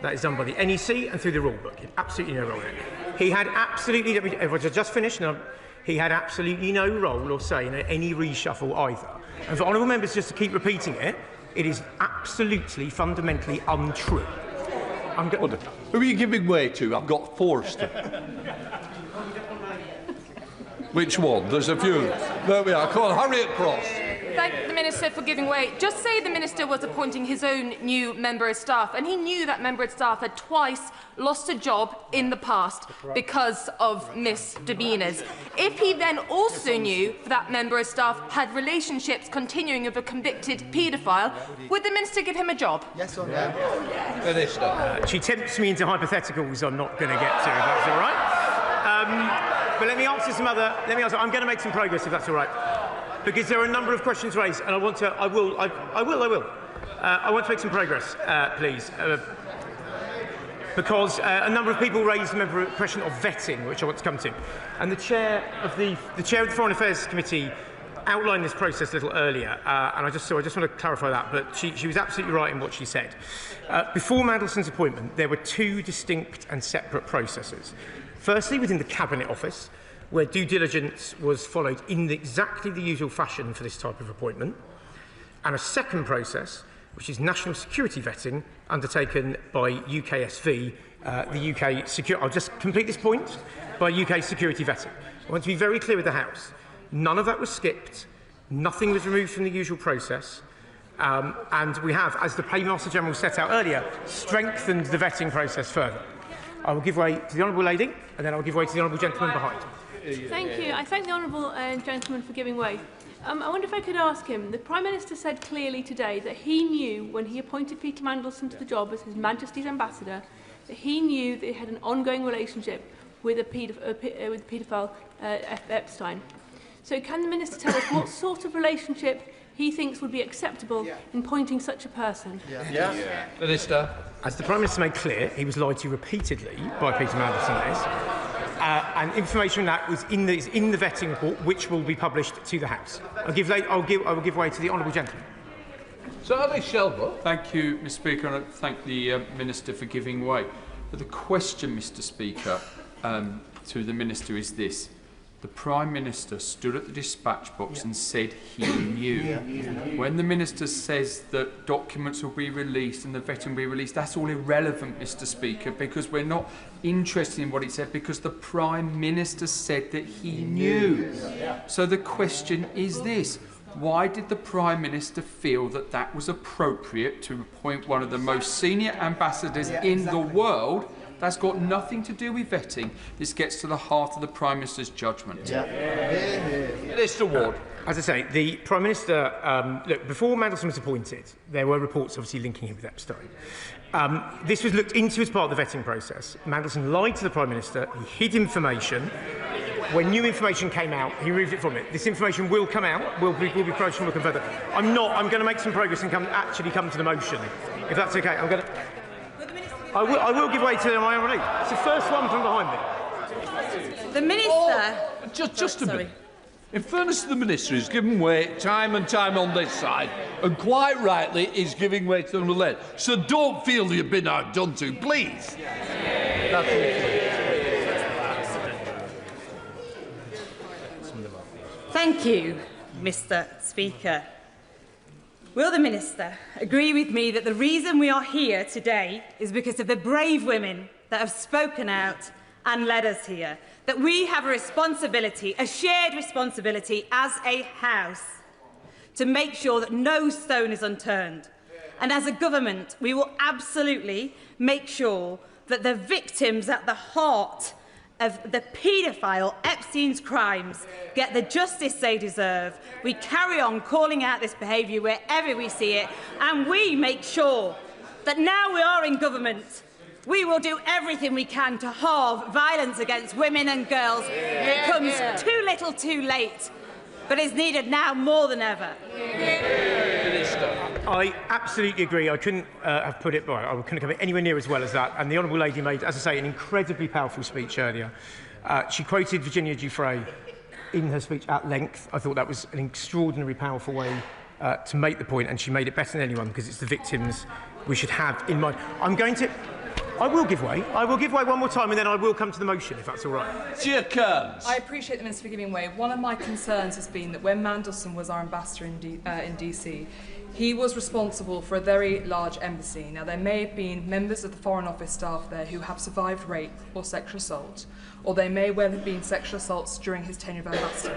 That is done by the NEC and through the rule book. He had absolutely no role in it. He had absolutely, if I just finished, no, he had absolutely no role or say in any reshuffle either. And for honourable members just to keep repeating it, it is absolutely, fundamentally untrue. Who are you giving way to? I've got Forster. Which one? There's a few. There we are. Come on, hurry across. Thank the Minister for giving way. Just say the Minister was appointing his own new member of staff, and he knew that member of staff had twice lost a job in the past because of misdemeanours. If he then also knew that member of staff had relationships continuing with a convicted paedophile, would the Minister give him a job? Yes or no? Minister. She tempts me into hypotheticals I'm not going to get to, if that's all right. But let me answer some other. I'm going to make some progress, if that's all right, because there are a number of questions raised, and I want to. I will. I want to make some progress, please, because a number of people raised the question of vetting, which I want to come to, and the chair of the Foreign Affairs Committee outlined this process a little earlier, and I just want to clarify that. But she was absolutely right in what she said. Before Mandelson's appointment, there were two distinct and separate processes. Firstly, within the Cabinet Office, where due diligence was followed in exactly the usual fashion for this type of appointment, and a second process, which is national security vetting, undertaken by UKSV, the UK security. I'll just complete this point, by UK security vetting. I want to be very clear with the House. None of that was skipped. Nothing was removed from the usual process. And we have, as the Paymaster General set out earlier, strengthened the vetting process further. I will give way to the Honourable Lady, and then I'll give way to the Honourable Gentleman behind. Thank you. I thank the Honourable Gentleman for giving way. I wonder if I could ask him, the Prime Minister said clearly today that he knew when he appointed Peter Mandelson to the job as His Majesty's Ambassador, that he knew that he had an ongoing relationship with paedophile Epstein. So can the Minister tell us what sort of relationship he thinks would be acceptable in appointing such a person? Minister. As the Prime Minister made clear, he was lied to repeatedly by Peter Mandelson on this, and information on that was in the vetting report, which will be published to the House. I will give way to the Honourable Gentleman. Thank you, Mr. Speaker, and I thank the Minister for giving way. But the question, Mr. Speaker, to the Minister is this. The Prime Minister stood at the dispatch box and said he knew. When the Minister says that documents will be released and the vetting will be released, that's all irrelevant, Mr. Speaker, because we're not interested in what he said, because the Prime Minister said that he knew. So the question is this. Why did the Prime Minister feel that that was appropriate to appoint one of the most senior ambassadors in the world? That's got nothing to do with vetting. This gets to the heart of the Prime Minister's judgment. Minister Ward. As I say, the Prime Minister, look, before Mandelson was appointed, there were reports obviously linking him with Epstein. This was looked into as part of the vetting process. Mandelson lied to the Prime Minister, he hid information. When new information came out, he removed it from it. This information will come out, will be approached and will come further. I'm going to make some progress and actually come to the motion, if that's okay. I will give way to my own lead. It's the first one from behind me. The Minister... Just a minute. In fairness to the Minister, he's given way time and time on this side, and quite rightly, he's giving way to the left. So don't feel you've been outdone to, please. That's Thank you, Mr. Speaker. Will the Minister agree with me that the reason we are here today is because of the brave women that have spoken out and led us here, that we have a responsibility, a shared responsibility as a House, to make sure that no stone is unturned. And as a government, we will absolutely make sure that the victims at the heart of the paedophile Epstein's crimes get the justice they deserve. We carry on calling out this behaviour wherever we see it, and we make sure that now we are in government, we will do everything we can to halve violence against women and girls. It comes too little too late, but it's needed now more than ever. I absolutely agree. I couldn't have put it, well, I couldn't have it anywhere near as well as that. And the Honourable Lady made, as I say, an incredibly powerful speech earlier. She quoted Virginia Giuffre in her speech at length. I thought that was an extraordinarily powerful way to make the point, and she made it better than anyone, because it's the victims we should have in mind. I will give way. I will give way one more time, and then I will come to the motion, if that's all right. I appreciate the Minister for giving way. One of my concerns has been that when Mandelson was our ambassador in DC, he was responsible for a very large embassy. Now, there may have been members of the Foreign Office staff there who have survived rape or sexual assault, or they may well have been sexual assaults during his tenure of ambassador.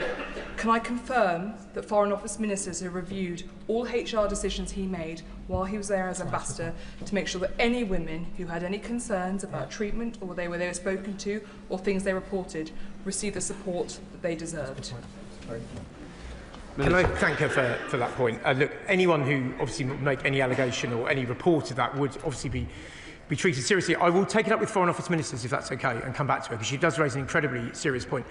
Can I confirm that Foreign Office ministers have reviewed all HR decisions he made while he was there as ambassador to make sure that any women who had any concerns about treatment or they were spoken to or things they reported received the support that they deserved? Can I thank her for that point? Look, anyone who obviously would make any allegation or any report of that would obviously be treated seriously. I will take it up with Foreign Office ministers, if that's okay, and come back to her, because she does raise an incredibly serious point.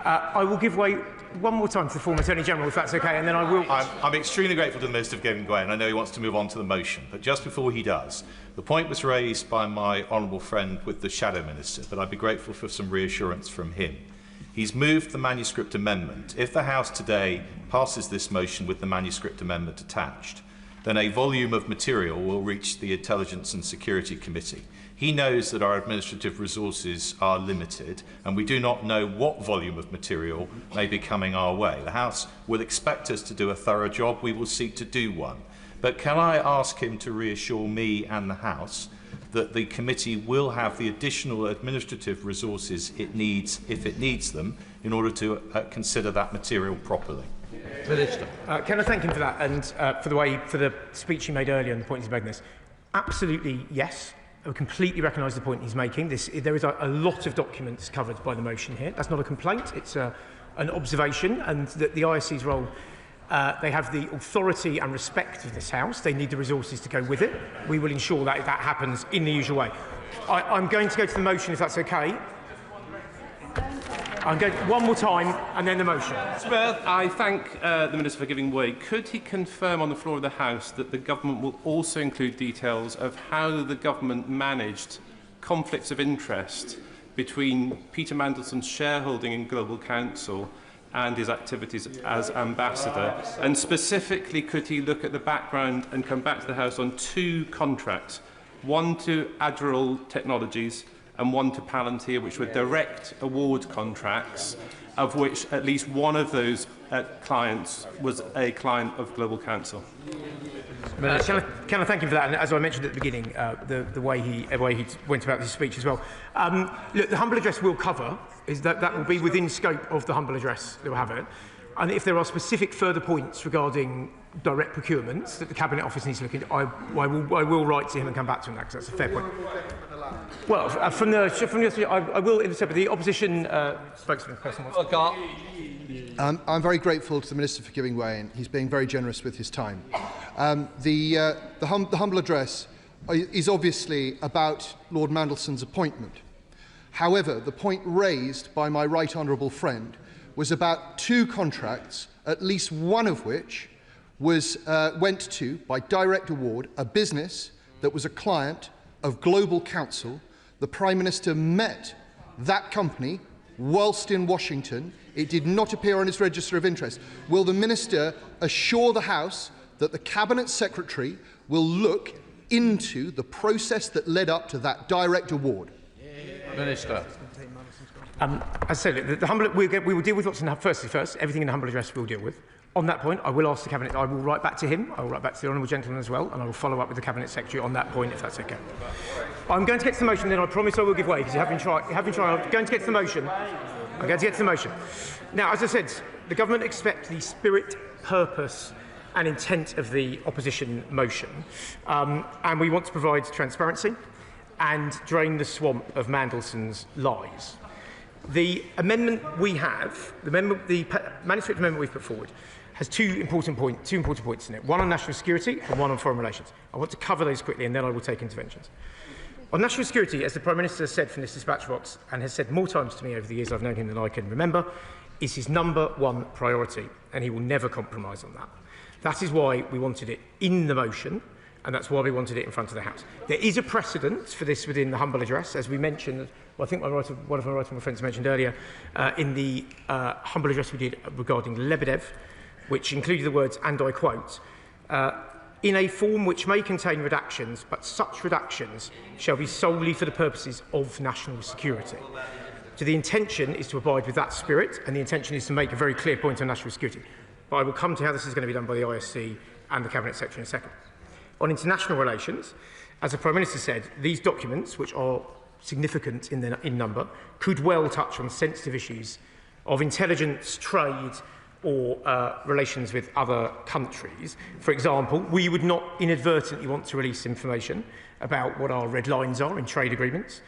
I will give way one more time to the former Attorney General, if that's okay, and then I will... I'm extremely grateful to the Minister for giving way, and I know he wants to move on to the motion. But just before he does, the point was raised by my honourable friend with the Shadow Minister, but I'd be grateful for some reassurance from him. He's moved the manuscript amendment. If the House today passes this motion with the manuscript amendment attached, then a volume of material will reach the Intelligence and Security Committee. He knows that our administrative resources are limited, and we do not know what volume of material may be coming our way. The House will expect us to do a thorough job. We will seek to do one. But can I ask him to reassure me and the House that the committee will have the additional administrative resources it needs, if it needs them, in order to consider that material properly? Minister. Can I thank him for that, and for the speech he made earlier and the point he's making this? Absolutely yes. I completely recognise the point he's making. There is a lot of documents covered by the motion here. That's not a complaint, it's an observation, and that the ISC's role, they have the authority and respect of this House. They need the resources to go with it. We will ensure that that happens in the usual way. I'm going to go to the motion, if that's okay. I'm going one more time, and then the motion. Smith, I thank the Minister for giving way. Could he confirm on the floor of the House that the government will also include details of how the government managed conflicts of interest between Peter Mandelson's shareholding in Global Council and his activities as ambassador? And specifically, could he look at the background and come back to the House on 2 contracts, one to Adjournment Technologies and one to Palantir, which were direct award contracts, of which at least one of those clients was a client of Global Council? Can I thank him for that? And as I mentioned at the beginning, the way he went about his speech as well. Look, the humble address will cover that will be within scope of the humble address that we'll have it. And if there are specific further points regarding direct procurements that the Cabinet Office needs to look into, I will write to him and come back to him because that's a fair point. Well, from the I will intercept the opposition spokesman. I'm very grateful to the Minister for giving way, and he's being very generous with his time. The humble address is obviously about Lord Mandelson's appointment. However, the point raised by my right honourable friend was about 2 contracts, at least one of which went to, by direct award, a business that was a client of Global Council. The Prime Minister met that company whilst in Washington. It did not appear on his register of interest. Will the Minister assure the House that the Cabinet Secretary will look into the process that led up to that direct award? Minister. As I said, we will deal with what's in the first. Everything in the humble address we'll deal with. On that point, I will ask the Cabinet, I will write back to him, I will write back to the Honourable Gentleman as well, and I will follow up with the Cabinet Secretary on that point, if that's okay. I'm going to get to the motion, then I promise I will give way, because you have been trying. I'm going to get to the motion. I'm going to get to the motion. Now, as I said, the Government expect the spirit, purpose and intent of the opposition motion, and we want to provide transparency and drain the swamp of Mandelson's lies. The amendment we have, the manuscript amendment we've put forward, has two important points in it. One on national security and one on foreign relations. I want to cover those quickly and then I will take interventions. On national security, as the Prime Minister has said from this dispatch box and has said more times to me over the years I've known him than I can remember, is his #1 priority, and he will never compromise on that. That is why we wanted it in the motion, and that's why we wanted it in front of the House. There is a precedent for this within the humble address, as we mentioned. Well, I think one of my right-honourable friends mentioned earlier in the humble address we did regarding Lebedev, which included the words, and I quote, in a form which may contain redactions, but such redactions shall be solely for the purposes of national security. So the intention is to abide with that spirit, and the intention is to make a very clear point on national security. But I will come to how this is going to be done by the ISC and the Cabinet Secretary in a second. On international relations, as the Prime Minister said, these documents, which are significant in number, could well touch on sensitive issues of intelligence, trade, or relations with other countries. For example, we would not inadvertently want to release information about what our red lines are in trade agreements,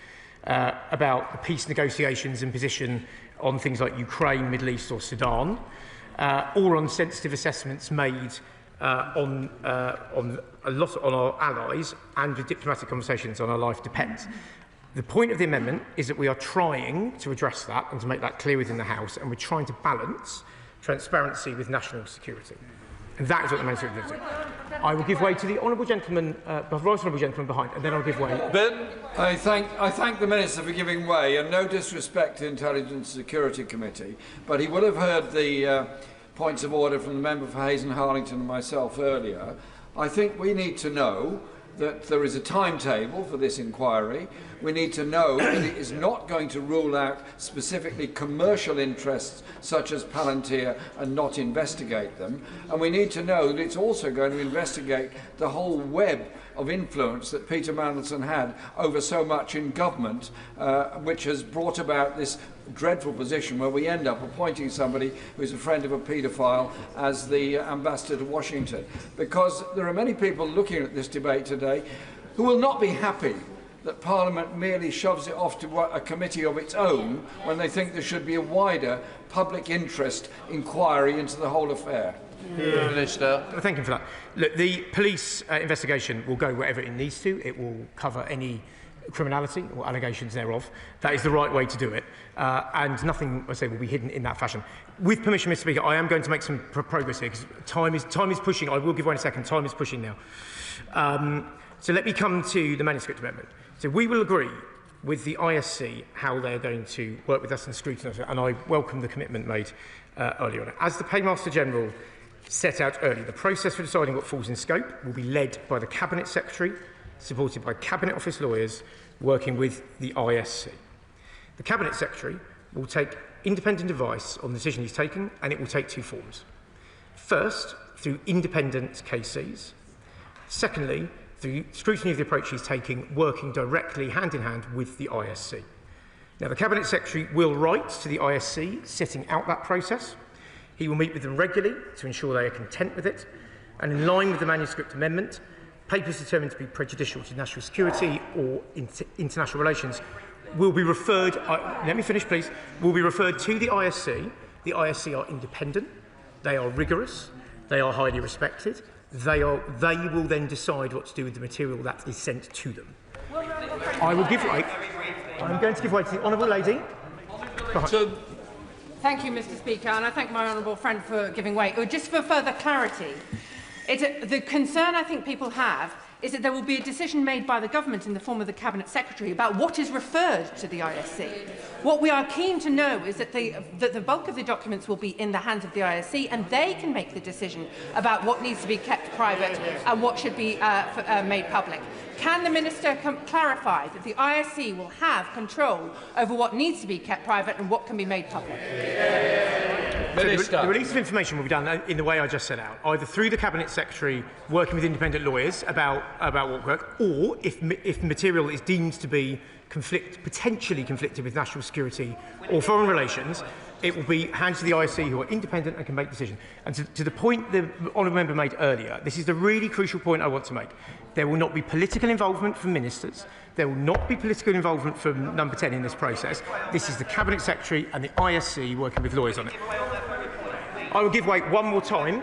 about the peace negotiations and position on things like Ukraine, Middle East or Sudan, or on sensitive assessments made on our allies and with diplomatic conversations on our life depends. The point of the amendment is that we are trying to address that and to make that clear within the House, and we're trying to balance transparency with national security. And that is what the manuscript is doing. I will give way to the Honourable Gentleman, the Right Honourable Gentleman behind, and then I'll give way. Ben, I thank the Minister for giving way, and no disrespect to the Intelligence and Security Committee, but he will have heard the points of order from the member for Hayes and Harlington and myself earlier. I think we need to know that there is a timetable for this inquiry. We need to know that it is not going to rule out specifically commercial interests such as Palantir and not investigate them. And we need to know that it's also going to investigate the whole web of influence that Peter Mandelson had over so much in government, which has brought about this dreadful position where we end up appointing somebody who's a friend of a paedophile as the ambassador to Washington. Because there are many people looking at this debate today who will not be happy that Parliament merely shoves it off to a committee of its own when they think there should be a wider public interest inquiry into the whole affair. Minister. Thank you for that. Look, the police investigation will go wherever it needs to. It will cover any criminality or allegations thereof. That is the right way to do it, and nothing, I say, will be hidden in that fashion. With permission, Mr. Speaker, I am going to make some progress here because time is pushing. I will give way in a second. Time is pushing now. So let me come to the manuscript amendment. So we will agree with the ISC how they're going to work with us and scrutinise it, and I welcome the commitment made earlier on it. As the Paymaster General set out earlier, the process for deciding what falls in scope will be led by the Cabinet Secretary, supported by Cabinet Office lawyers working with the ISC. The Cabinet Secretary will take independent advice on the decision he's taking, and it will take two forms. First, through independent KCs. Secondly, through scrutiny of the approach he's taking, working directly hand in hand with the ISC. Now, the Cabinet Secretary will write to the ISC setting out that process. He will meet with them regularly to ensure they are content with it, and in line with the manuscript amendment, papers determined to be prejudicial to national security or international relations will be referred, let me finish please, will be referred to the ISC. The ISC are independent, they are rigorous, they are highly respected, they will then decide what to do with the material that is sent to them. I will give way, I'm going to give way to the Honourable Lady. Thank you, Mr. Speaker, and I thank my honourable friend for giving way. Just for further clarity, the concern I think people have is that there will be a decision made by the government in the form of the Cabinet Secretary about what is referred to the ISC. What we are keen to know is that the bulk of the documents will be in the hands of the ISC, and they can make the decision about what needs to be kept private and what should be made public. Can the Minister clarify that the ISC will have control over what needs to be kept private and what can be made public? the release of information will be done in the way I just set out, either through the Cabinet Secretary working with independent lawyers about what work, or if material is deemed to be potentially conflicted with national security or foreign relations, it will be handed to the ISC, who are independent and can make decisions. And to the point the honourable member made earlier, this is the really crucial point I want to make. There will not be political involvement from ministers. There will not be political involvement from number 10 in this process. This is the Cabinet Secretary and the ISC working with lawyers on it. I will give way one more time,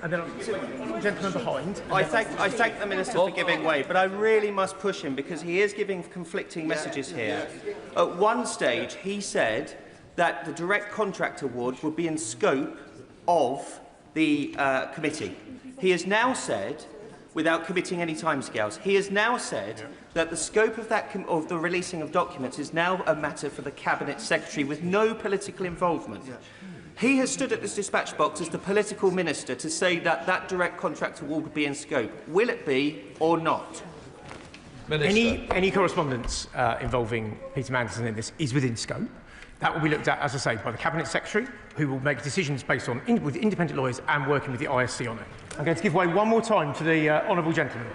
and then the gentleman behind. I thank the Minister for giving way, but I really must push him because he is giving conflicting messages here. At one stage, he said that the direct contract award would be in scope of the committee. He has now said, without committing any timescales, he has now said that the scope of of the releasing of documents is now a matter for the Cabinet Secretary with no political involvement. He has stood at this dispatch box as the political minister to say that that direct contract award would be in scope. Will it be or not? Any correspondence involving Peter Mandelson in this is within scope. That will be looked at, as I say, by the Cabinet Secretary, who will make decisions based on with independent lawyers and working with the ISC on it. I'm going to give way one more time to the honourable gentleman.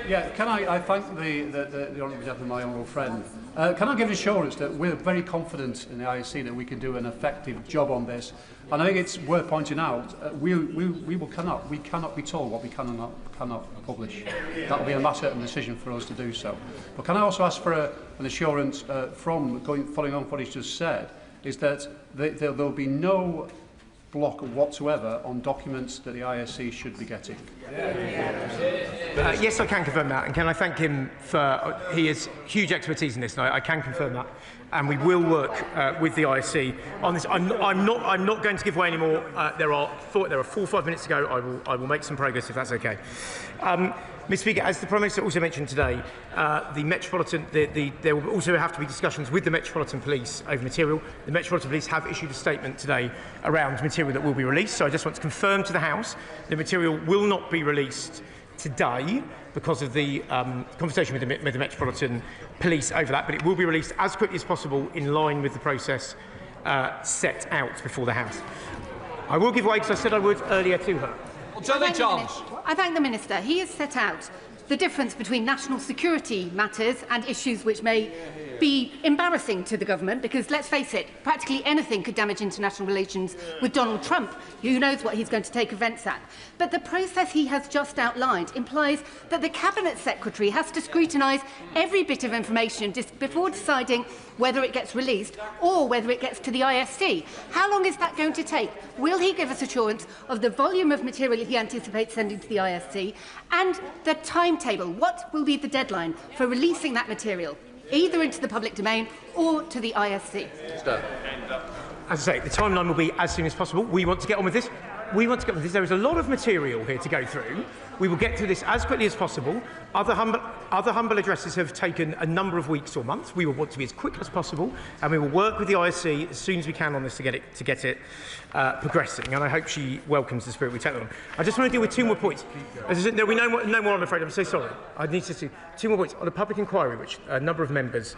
Yeah, can I thank the honourable gentleman, my honourable friend. Can I give assurance that we're very confident in the ISC that we can do an effective job on this? And I think it's worth pointing out, we cannot be told what we cannot publish. That will be a matter and decision for us to do so. But can I also ask for an assurance following on what he's just said, is that there will be no block whatsoever on documents that the ISC should be getting? Yes, I can confirm that, and can I thank him for he has huge expertise in this, and I can confirm that, and we will work with the ISC on this. I'm not going to give way anymore. There are 4 or 5 minutes to go. I will make some progress if that's okay. Mr. Speaker, as the Prime Minister also mentioned today, there will also have to be discussions with the Metropolitan Police over material. The Metropolitan Police have issued a statement today around material that will be released, so I just want to confirm to the House the material will not be released today because of the conversation with the Metropolitan Police over that, but it will be released as quickly as possible in line with the process set out before the House. I will give way, because I said I would earlier, to her. I thank the Minister. He has set out the difference between national security matters and issues which may be embarrassing to the government, because let's face it, practically anything could damage international relations with Donald Trump. Who knows what he's going to take offence at. But the process he has just outlined implies that the Cabinet Secretary has to scrutinise every bit of information before deciding whether it gets released or whether it gets to the ISC. How long is that going to take? Will he give us assurance of the volume of material he anticipates sending to the ISC and the timetable? What will be the deadline for releasing that material, either into the public domain or to the ISC? As I say, the timeline will be as soon as possible. We want to get on with this. There is a lot of material here to go through. We will get through this as quickly as possible. Other humble addresses have taken a number of weeks or months. We will want to be as quick as possible, and we will work with the ISC as soon as we can on this to get it progressing. And I hope she welcomes the spirit we take on. I just want to deal with 2 more points. As I said, there'll be no more. I'm afraid. I'm so sorry. I need to see 2 more points on a public inquiry, which a number of members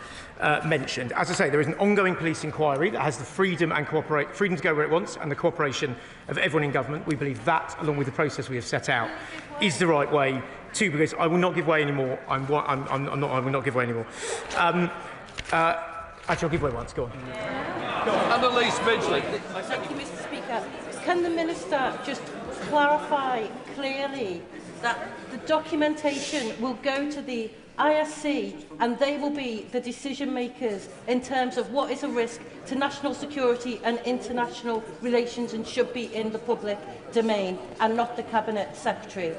mentioned. As I say, there is an ongoing police inquiry that has the freedom to go where it wants, and the cooperation of everyone in government. We believe that, along with the process we have set out, is the right way to progress. I will not give way anymore. I will not give way anymore. Actually, I'll give way once. Go on. Annalise Midgley. Thank you, Mr. Speaker. Can the Minister just clarify clearly that the documentation will go to the ISC and they will be the decision makers in terms of what is a risk to national security and international relations and should be in the public domain and not the Cabinet Secretary?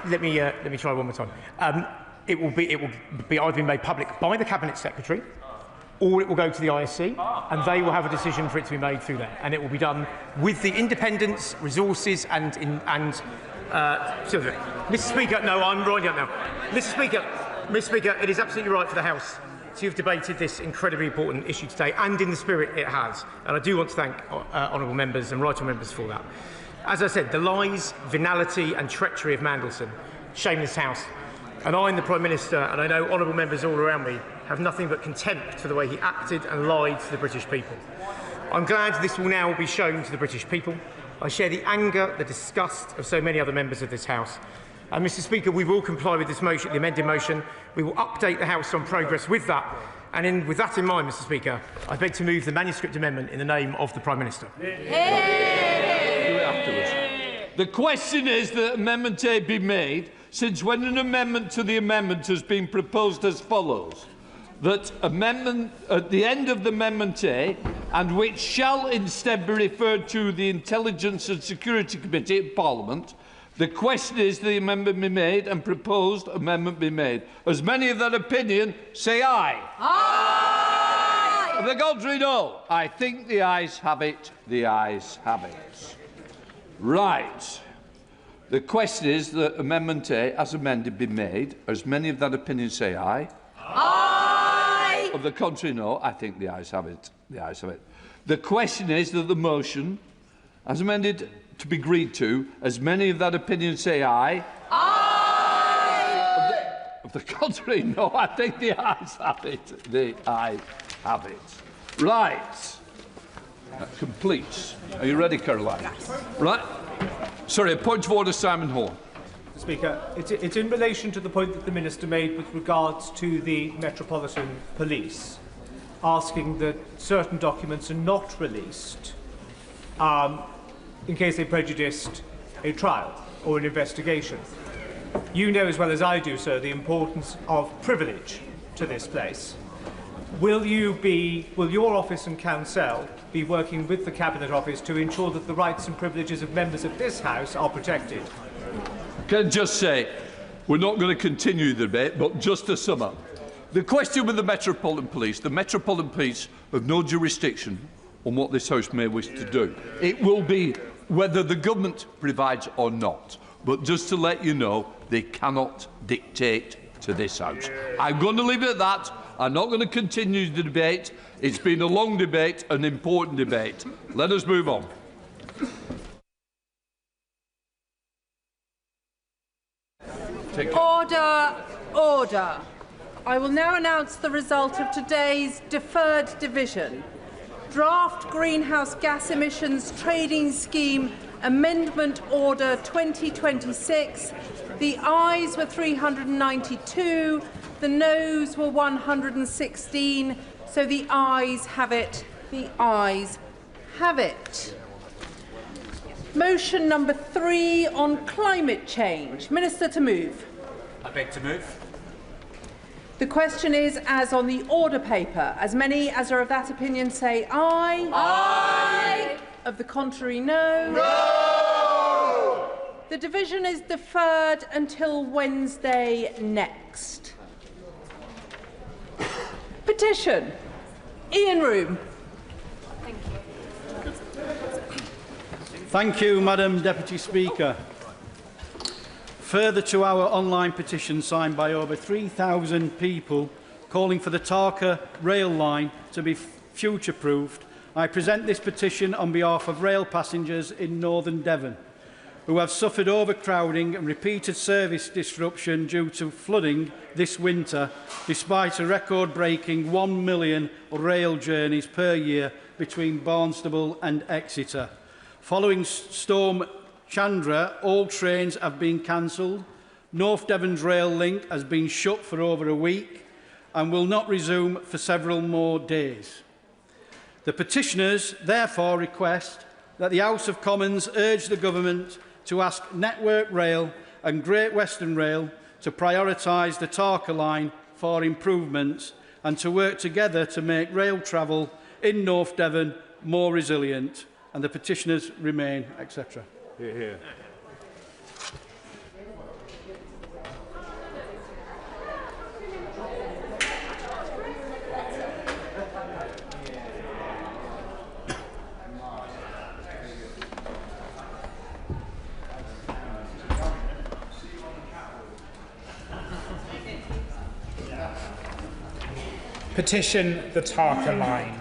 Let me try one more time. It will be either made public by the Cabinet Secretary, or it will go to the ISC, and they will have a decision for it to be made through them. And it will be done with the independence, resources, Mr. Speaker, no, I'm writing up now. Mr. Speaker, it is absolutely right for the House to have debated this incredibly important issue today, and in the spirit it has. And I do want to thank honourable members and right honourable members for that. As I said, the lies, venality and treachery of Mandelson shame this House. And I and the Prime Minister, and I know honourable members all around me, have nothing but contempt for the way he acted and lied to the British people. I'm glad this will now be shown to the British people. I share the anger, the disgust of so many other members of this House. Mr Speaker, we will comply with this motion, the amended motion. We will update the House on progress with that. And with that in mind, Mr Speaker, I beg to move the manuscript amendment in the name of the Prime Minister. Do it afterwards. The question is that Amendment A be made, since when an amendment to the amendment has been proposed as follows. That amendment at the end of the Amendment A, and which shall instead be referred to the Intelligence and Security Committee of Parliament, the question is the amendment be made and proposed amendment be made. As many of that opinion, say aye. Aye! Of the contrary, no. I think the ayes have it. The ayes have it. Right. The question is that Amendment A, as amended, be made. As many of that opinion, say aye. Aye! Of the contrary, no. I think the ayes have it. The ayes have it. The question is that the motion, as amended, to be agreed to, as many of that opinion say aye. Aye! Of the contrary, no, I think the ayes have it. The ayes have it. Right. That completes. Are you ready, Caroline? Yes. Right. Sorry, a point of order, Simon Horn. Speaker, it's in relation to the point that the Minister made with regards to the Metropolitan Police, asking that certain documents are not released in case they prejudiced a trial or an investigation. You know as well as I do, sir, the importance of privilege to this place. Will your office and council be working with the Cabinet Office to ensure that the rights and privileges of members of this House are protected? Can I just say, we're not going to continue the debate, but just to sum up. The question with the Metropolitan Police have no jurisdiction on what this House may wish to do. It will be whether the government provides or not. But just to let you know, they cannot dictate to this House. I'm going to leave it at that. I'm not going to continue the debate. It's been a long debate, an important debate. Let us move on. Order, order. I will now announce the result of today's deferred division. Draft Greenhouse Gas Emissions Trading Scheme Amendment Order 2026. The ayes were 392, the noes were 116, so the ayes have it. The ayes have it. Motion number 3 on climate change. Minister to move. I beg to move. The question is, as on the order paper, as many as are of that opinion say aye. Aye. Of the contrary, no. No. The division is deferred until Wednesday next. Petition. Ian Room. Thank you, Madam Deputy Speaker. Further to our online petition signed by over 3,000 people calling for the Tarka rail line to be future-proofed, I present this petition on behalf of rail passengers in northern Devon who have suffered overcrowding and repeated service disruption due to flooding this winter, despite a record-breaking 1 million rail journeys per year between Barnstaple and Exeter. Following Storm Chandra, all trains have been cancelled. North Devon's rail link has been shut for over a week and will not resume for several more days. The petitioners therefore request that the House of Commons urge the Government to ask Network Rail and Great Western Rail to prioritise the Tarka line for improvements and to work together to make rail travel in North Devon more resilient. And the petitioners remain, etc. Hear, hear. Petition the Tarka line.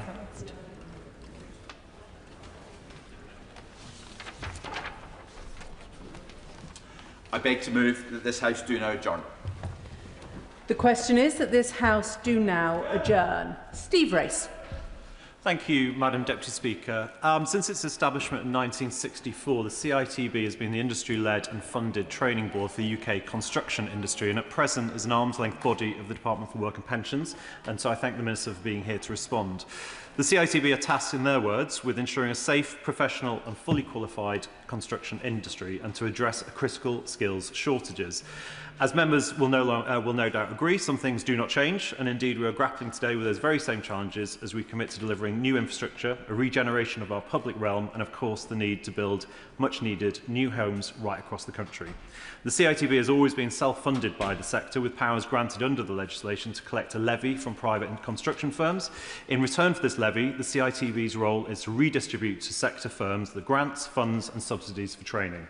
I beg to move that this House do now adjourn. The question is that this House do now adjourn. Steve Race. Thank you, Madam Deputy Speaker. Since its establishment in 1964, the CITB has been the industry-led and funded training board for the UK construction industry, and at present is an arm's-length body of the Department for Work and Pensions, and so I thank the Minister for being here to respond. The CITB are tasked, in their words, with ensuring a safe, professional and fully qualified construction industry and to address critical skills shortages. As members will no doubt agree, some things do not change, and indeed we are grappling today with those very same challenges as we commit to delivering new infrastructure, a regeneration of our public realm, and of course the need to build much-needed new homes right across the country. The CITB has always been self-funded by the sector, with powers granted under the legislation to collect a levy from private construction firms. In return for this levy, the CITB's role is to redistribute to sector firms the grants, funds and subsidies for training.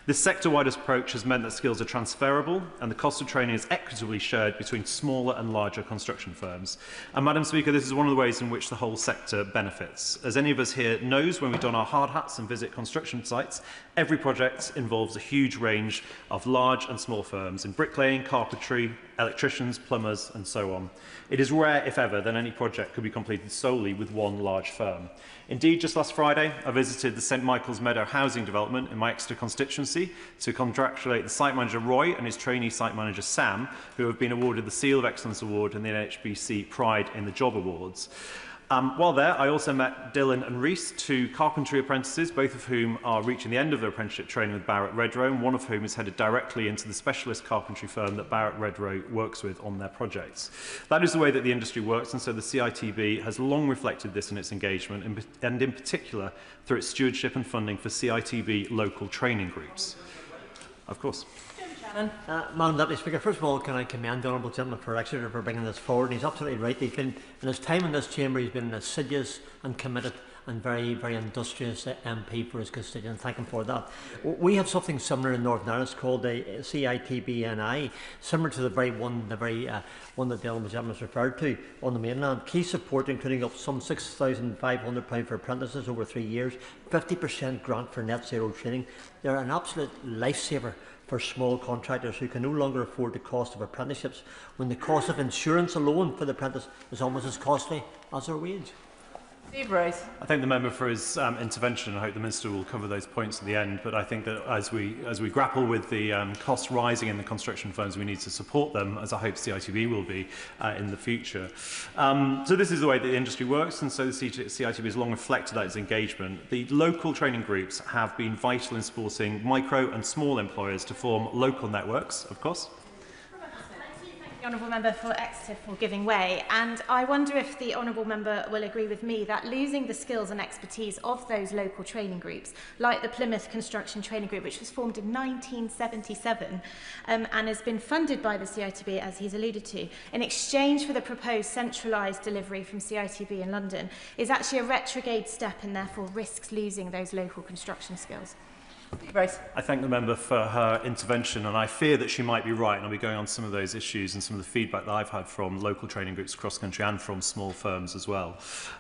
This sector-wide approach has meant that skills are transferable and the cost of training is equitably shared between smaller and larger construction firms. And Madam Speaker, this is one of the ways in which the whole sector benefits. As any of us here knows, when we don our hard hats and visit construction sites, every project involves a huge range of large and small firms in bricklaying, carpentry, electricians, plumbers and so on. It is rare, if ever, that any project could be completed solely with one large firm. Indeed, just last Friday, I visited the St Michael's Meadow housing development in my Exeter constituency to congratulate the site manager Roy and his trainee site manager Sam, who have been awarded the Seal of Excellence Award and the NHBC Pride in the Job Awards. While there, I also met Dylan and Reese, two carpentry apprentices, both of whom are reaching the end of their apprenticeship training with Barrett Redrow, and one of whom is headed directly into the specialist carpentry firm that Barrett Redrow works with on their projects. That is the way that the industry works, and so the CITB has long reflected this in its engagement, and in particular through its stewardship and funding for CITB local training groups. Of course. Madam Deputy Speaker, first of all, can I commend the Honourable Gentleman for Exeter for bringing this forward? And he's absolutely right. He's been, in his time in this chamber, he's been an assiduous and committed and very, very industrious MP for his constituents. Thank him for that. We have something similar in Northern Ireland called the CITBNI, similar to the very one that the Honourable Gentleman has referred to on the mainland. Key support, including up some £6,500 for apprentices over 3 years, 50% grant for net zero training. They're an absolute lifesaver for small contractors who can no longer afford the cost of apprenticeships when the cost of insurance alone for the apprentice is almost as costly as their wage. Steve Rice. I thank the member for his intervention. I hope the Minister will cover those points at the end. But I think that as we grapple with the costs rising in the construction firms, we need to support them, as I hope CITB will be in the future. So this is the way that the industry works, and so the CITB has long reflected that its engagement. The local training groups have been vital in supporting micro and small employers to form local networks, of course. The Honourable Member for Exeter for giving way, and I wonder if the Honourable Member will agree with me that losing the skills and expertise of those local training groups, like the Plymouth Construction Training Group, which was formed in 1977 and has been funded by the CITB, as he's alluded to, in exchange for the proposed centralised delivery from CITB in London, is actually a retrograde step and therefore risks losing those local construction skills. I thank the member for her intervention, and I fear that she might be right, and I'll be going on some of those issues and some of the feedback that I've had from local training groups across the country and from small firms as well.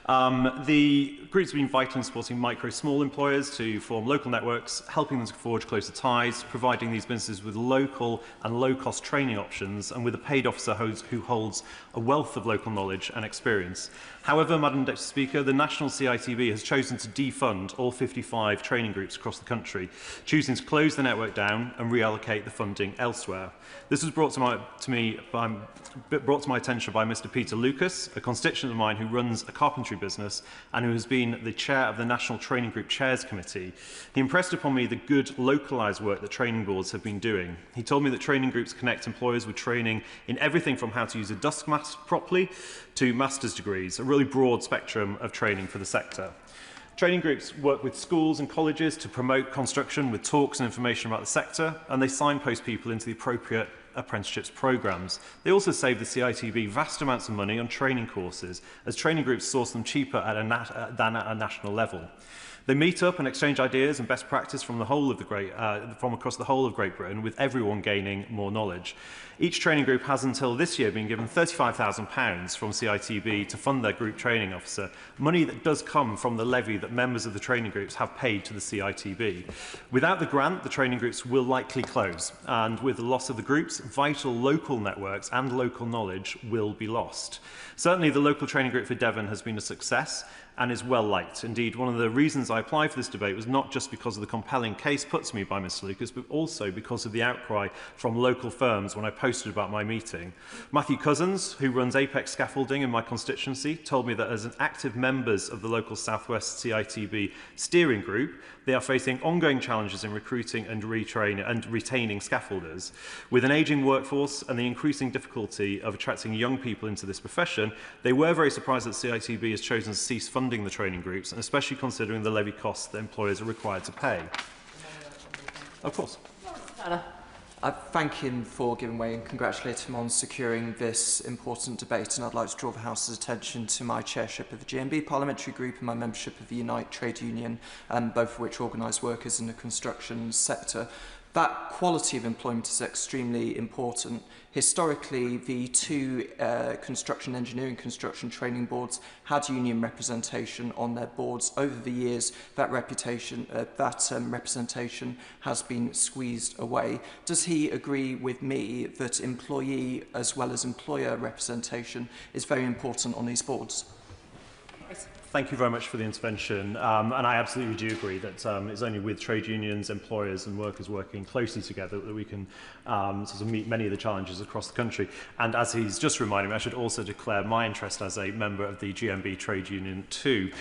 The groups have been vital in supporting small employers to form local networks, helping them to forge closer ties, providing these businesses with local and low-cost training options, and with a paid officer who holds a wealth of local knowledge and experience. However, Madam Deputy Speaker, the National CITB has chosen to defund all 55 training groups across the country, choosing to close the network down and reallocate the funding elsewhere. This was brought to my attention by Mr. Peter Lucas, a constituent of mine who runs a carpentry business and who has been the chair of the National Training Group Chairs Committee. He impressed upon me the good localised work that training boards have been doing. He told me that training groups connect employers with training in everything from how to use a dust mask properly to master's degrees, a really broad spectrum of training for the sector. Training groups work with schools and colleges to promote construction with talks and information about the sector, and they signpost people into the appropriate apprenticeships programmes. They also save the CITB vast amounts of money on training courses, as training groups source them cheaper than at a national level. They meet up and exchange ideas and best practice from across the whole of Great Britain, with everyone gaining more knowledge. Each training group has until this year been given £35,000 from CITB to fund their group training officer, money that does come from the levy that members of the training groups have paid to the CITB. Without the grant, the training groups will likely close, and with the loss of the groups, vital local networks and local knowledge will be lost. Certainly, the local training group for Devon has been a success, and is well liked. Indeed, one of the reasons I applied for this debate was not just because of the compelling case put to me by Mr Lucas, but also because of the outcry from local firms when I posted about my meeting. Matthew Cousins, who runs Apex Scaffolding in my constituency, told me that as an active members of the local South West CITB steering group, they are facing ongoing challenges in recruiting and retaining scaffolders. With an ageing workforce and the increasing difficulty of attracting young people into this profession, they were very surprised that CITB has chosen to cease funding the training groups, and especially considering the levy costs that employers are required to pay. Of course. I thank him for giving way and congratulate him on securing this important debate, and I'd like to draw the House's attention to my chairship of the GMB parliamentary group and my membership of the Unite trade union, both of which organise workers in the construction sector. That quality of employment is extremely important. Historically, the two construction engineering construction training boards had union representation on their boards. Over the years, that representation has been squeezed away. Does he agree with me that employee as well as employer representation is very important on these boards? Thank you very much for the intervention. And I absolutely do agree that it's only with trade unions, employers and workers working closely together that we can sort of meet many of the challenges across the country. And as he's just reminded me, I should also declare my interest as a member of the GMB trade union too.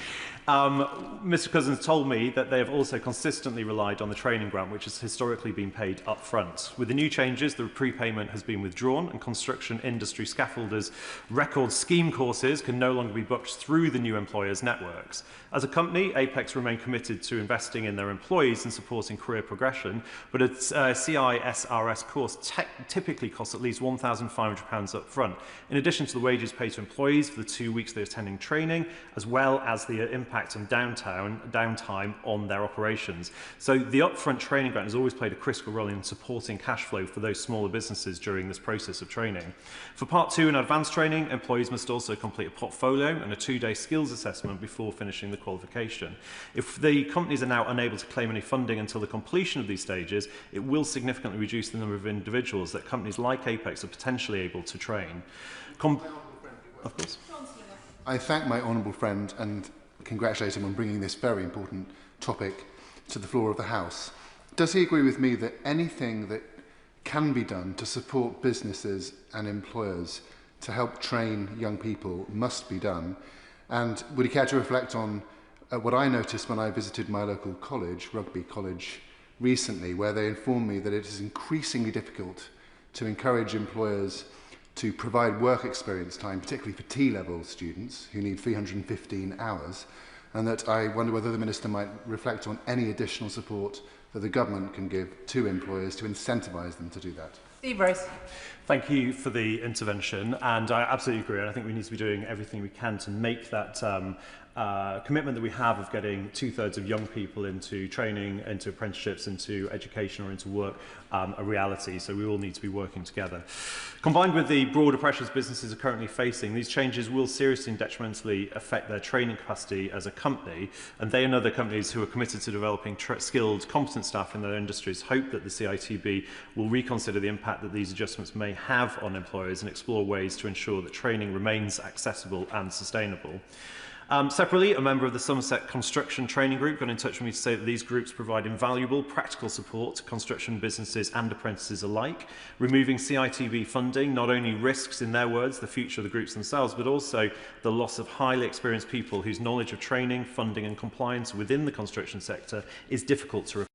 Mr Cousins told me that they have also consistently relied on the training grant, which has historically been paid up front. With the new changes, the prepayment has been withdrawn and construction industry scaffolders' record scheme courses can no longer be booked through the new employers' networks. As a company, Apex remain committed to investing in their employees and supporting career progression, but a CISRS course typically costs at least £1,500 up front, in addition to the wages paid to employees for the 2 weeks they're attending training, as well as the impact on downtime on their operations. So the upfront training grant has always played a critical role in supporting cash flow for those smaller businesses during this process of training. For Part 2 and advanced training, employees must also complete a portfolio and a 2-day skills assessment before finishing the qualification. If the companies are now unable to claim any funding until the completion of these stages, it will significantly reduce the number of individuals that companies like Apex are potentially able to train. Of course. I thank my honourable friend and congratulate him on bringing this very important topic to the floor of the House. Does he agree with me that anything that can be done to support businesses and employers to help train young people must be done? And would he care to reflect on what I noticed when I visited my local college, Rugby College, recently, where they informed me that it is increasingly difficult to encourage employers to provide work experience time, particularly for T-level students who need 315 hours, and that I wonder whether the Minister might reflect on any additional support that the government can give to employers to incentivise them to do that. Steve Rose. Thank you for the intervention, and I absolutely agree, and I think we need to be doing everything we can to make that commitment that we have of getting 2/3 of young people into training, into apprenticeships, into education or into work a reality. So we all need to be working together. Combined with the broader pressures businesses are currently facing, these changes will seriously and detrimentally affect their training capacity as a company, and they and other companies who are committed to developing skilled, competent staff in their industries hope that the CITB will reconsider the impact that these adjustments may have on employers and explore ways to ensure that training remains accessible and sustainable. Separately, a member of the Somerset Construction Training Group got in touch with me to say that these groups provide invaluable practical support to construction businesses and apprentices alike. Removing CITB funding not only risks, in their words, the future of the groups themselves, but also the loss of highly experienced people whose knowledge of training, funding and compliance within the construction sector is difficult to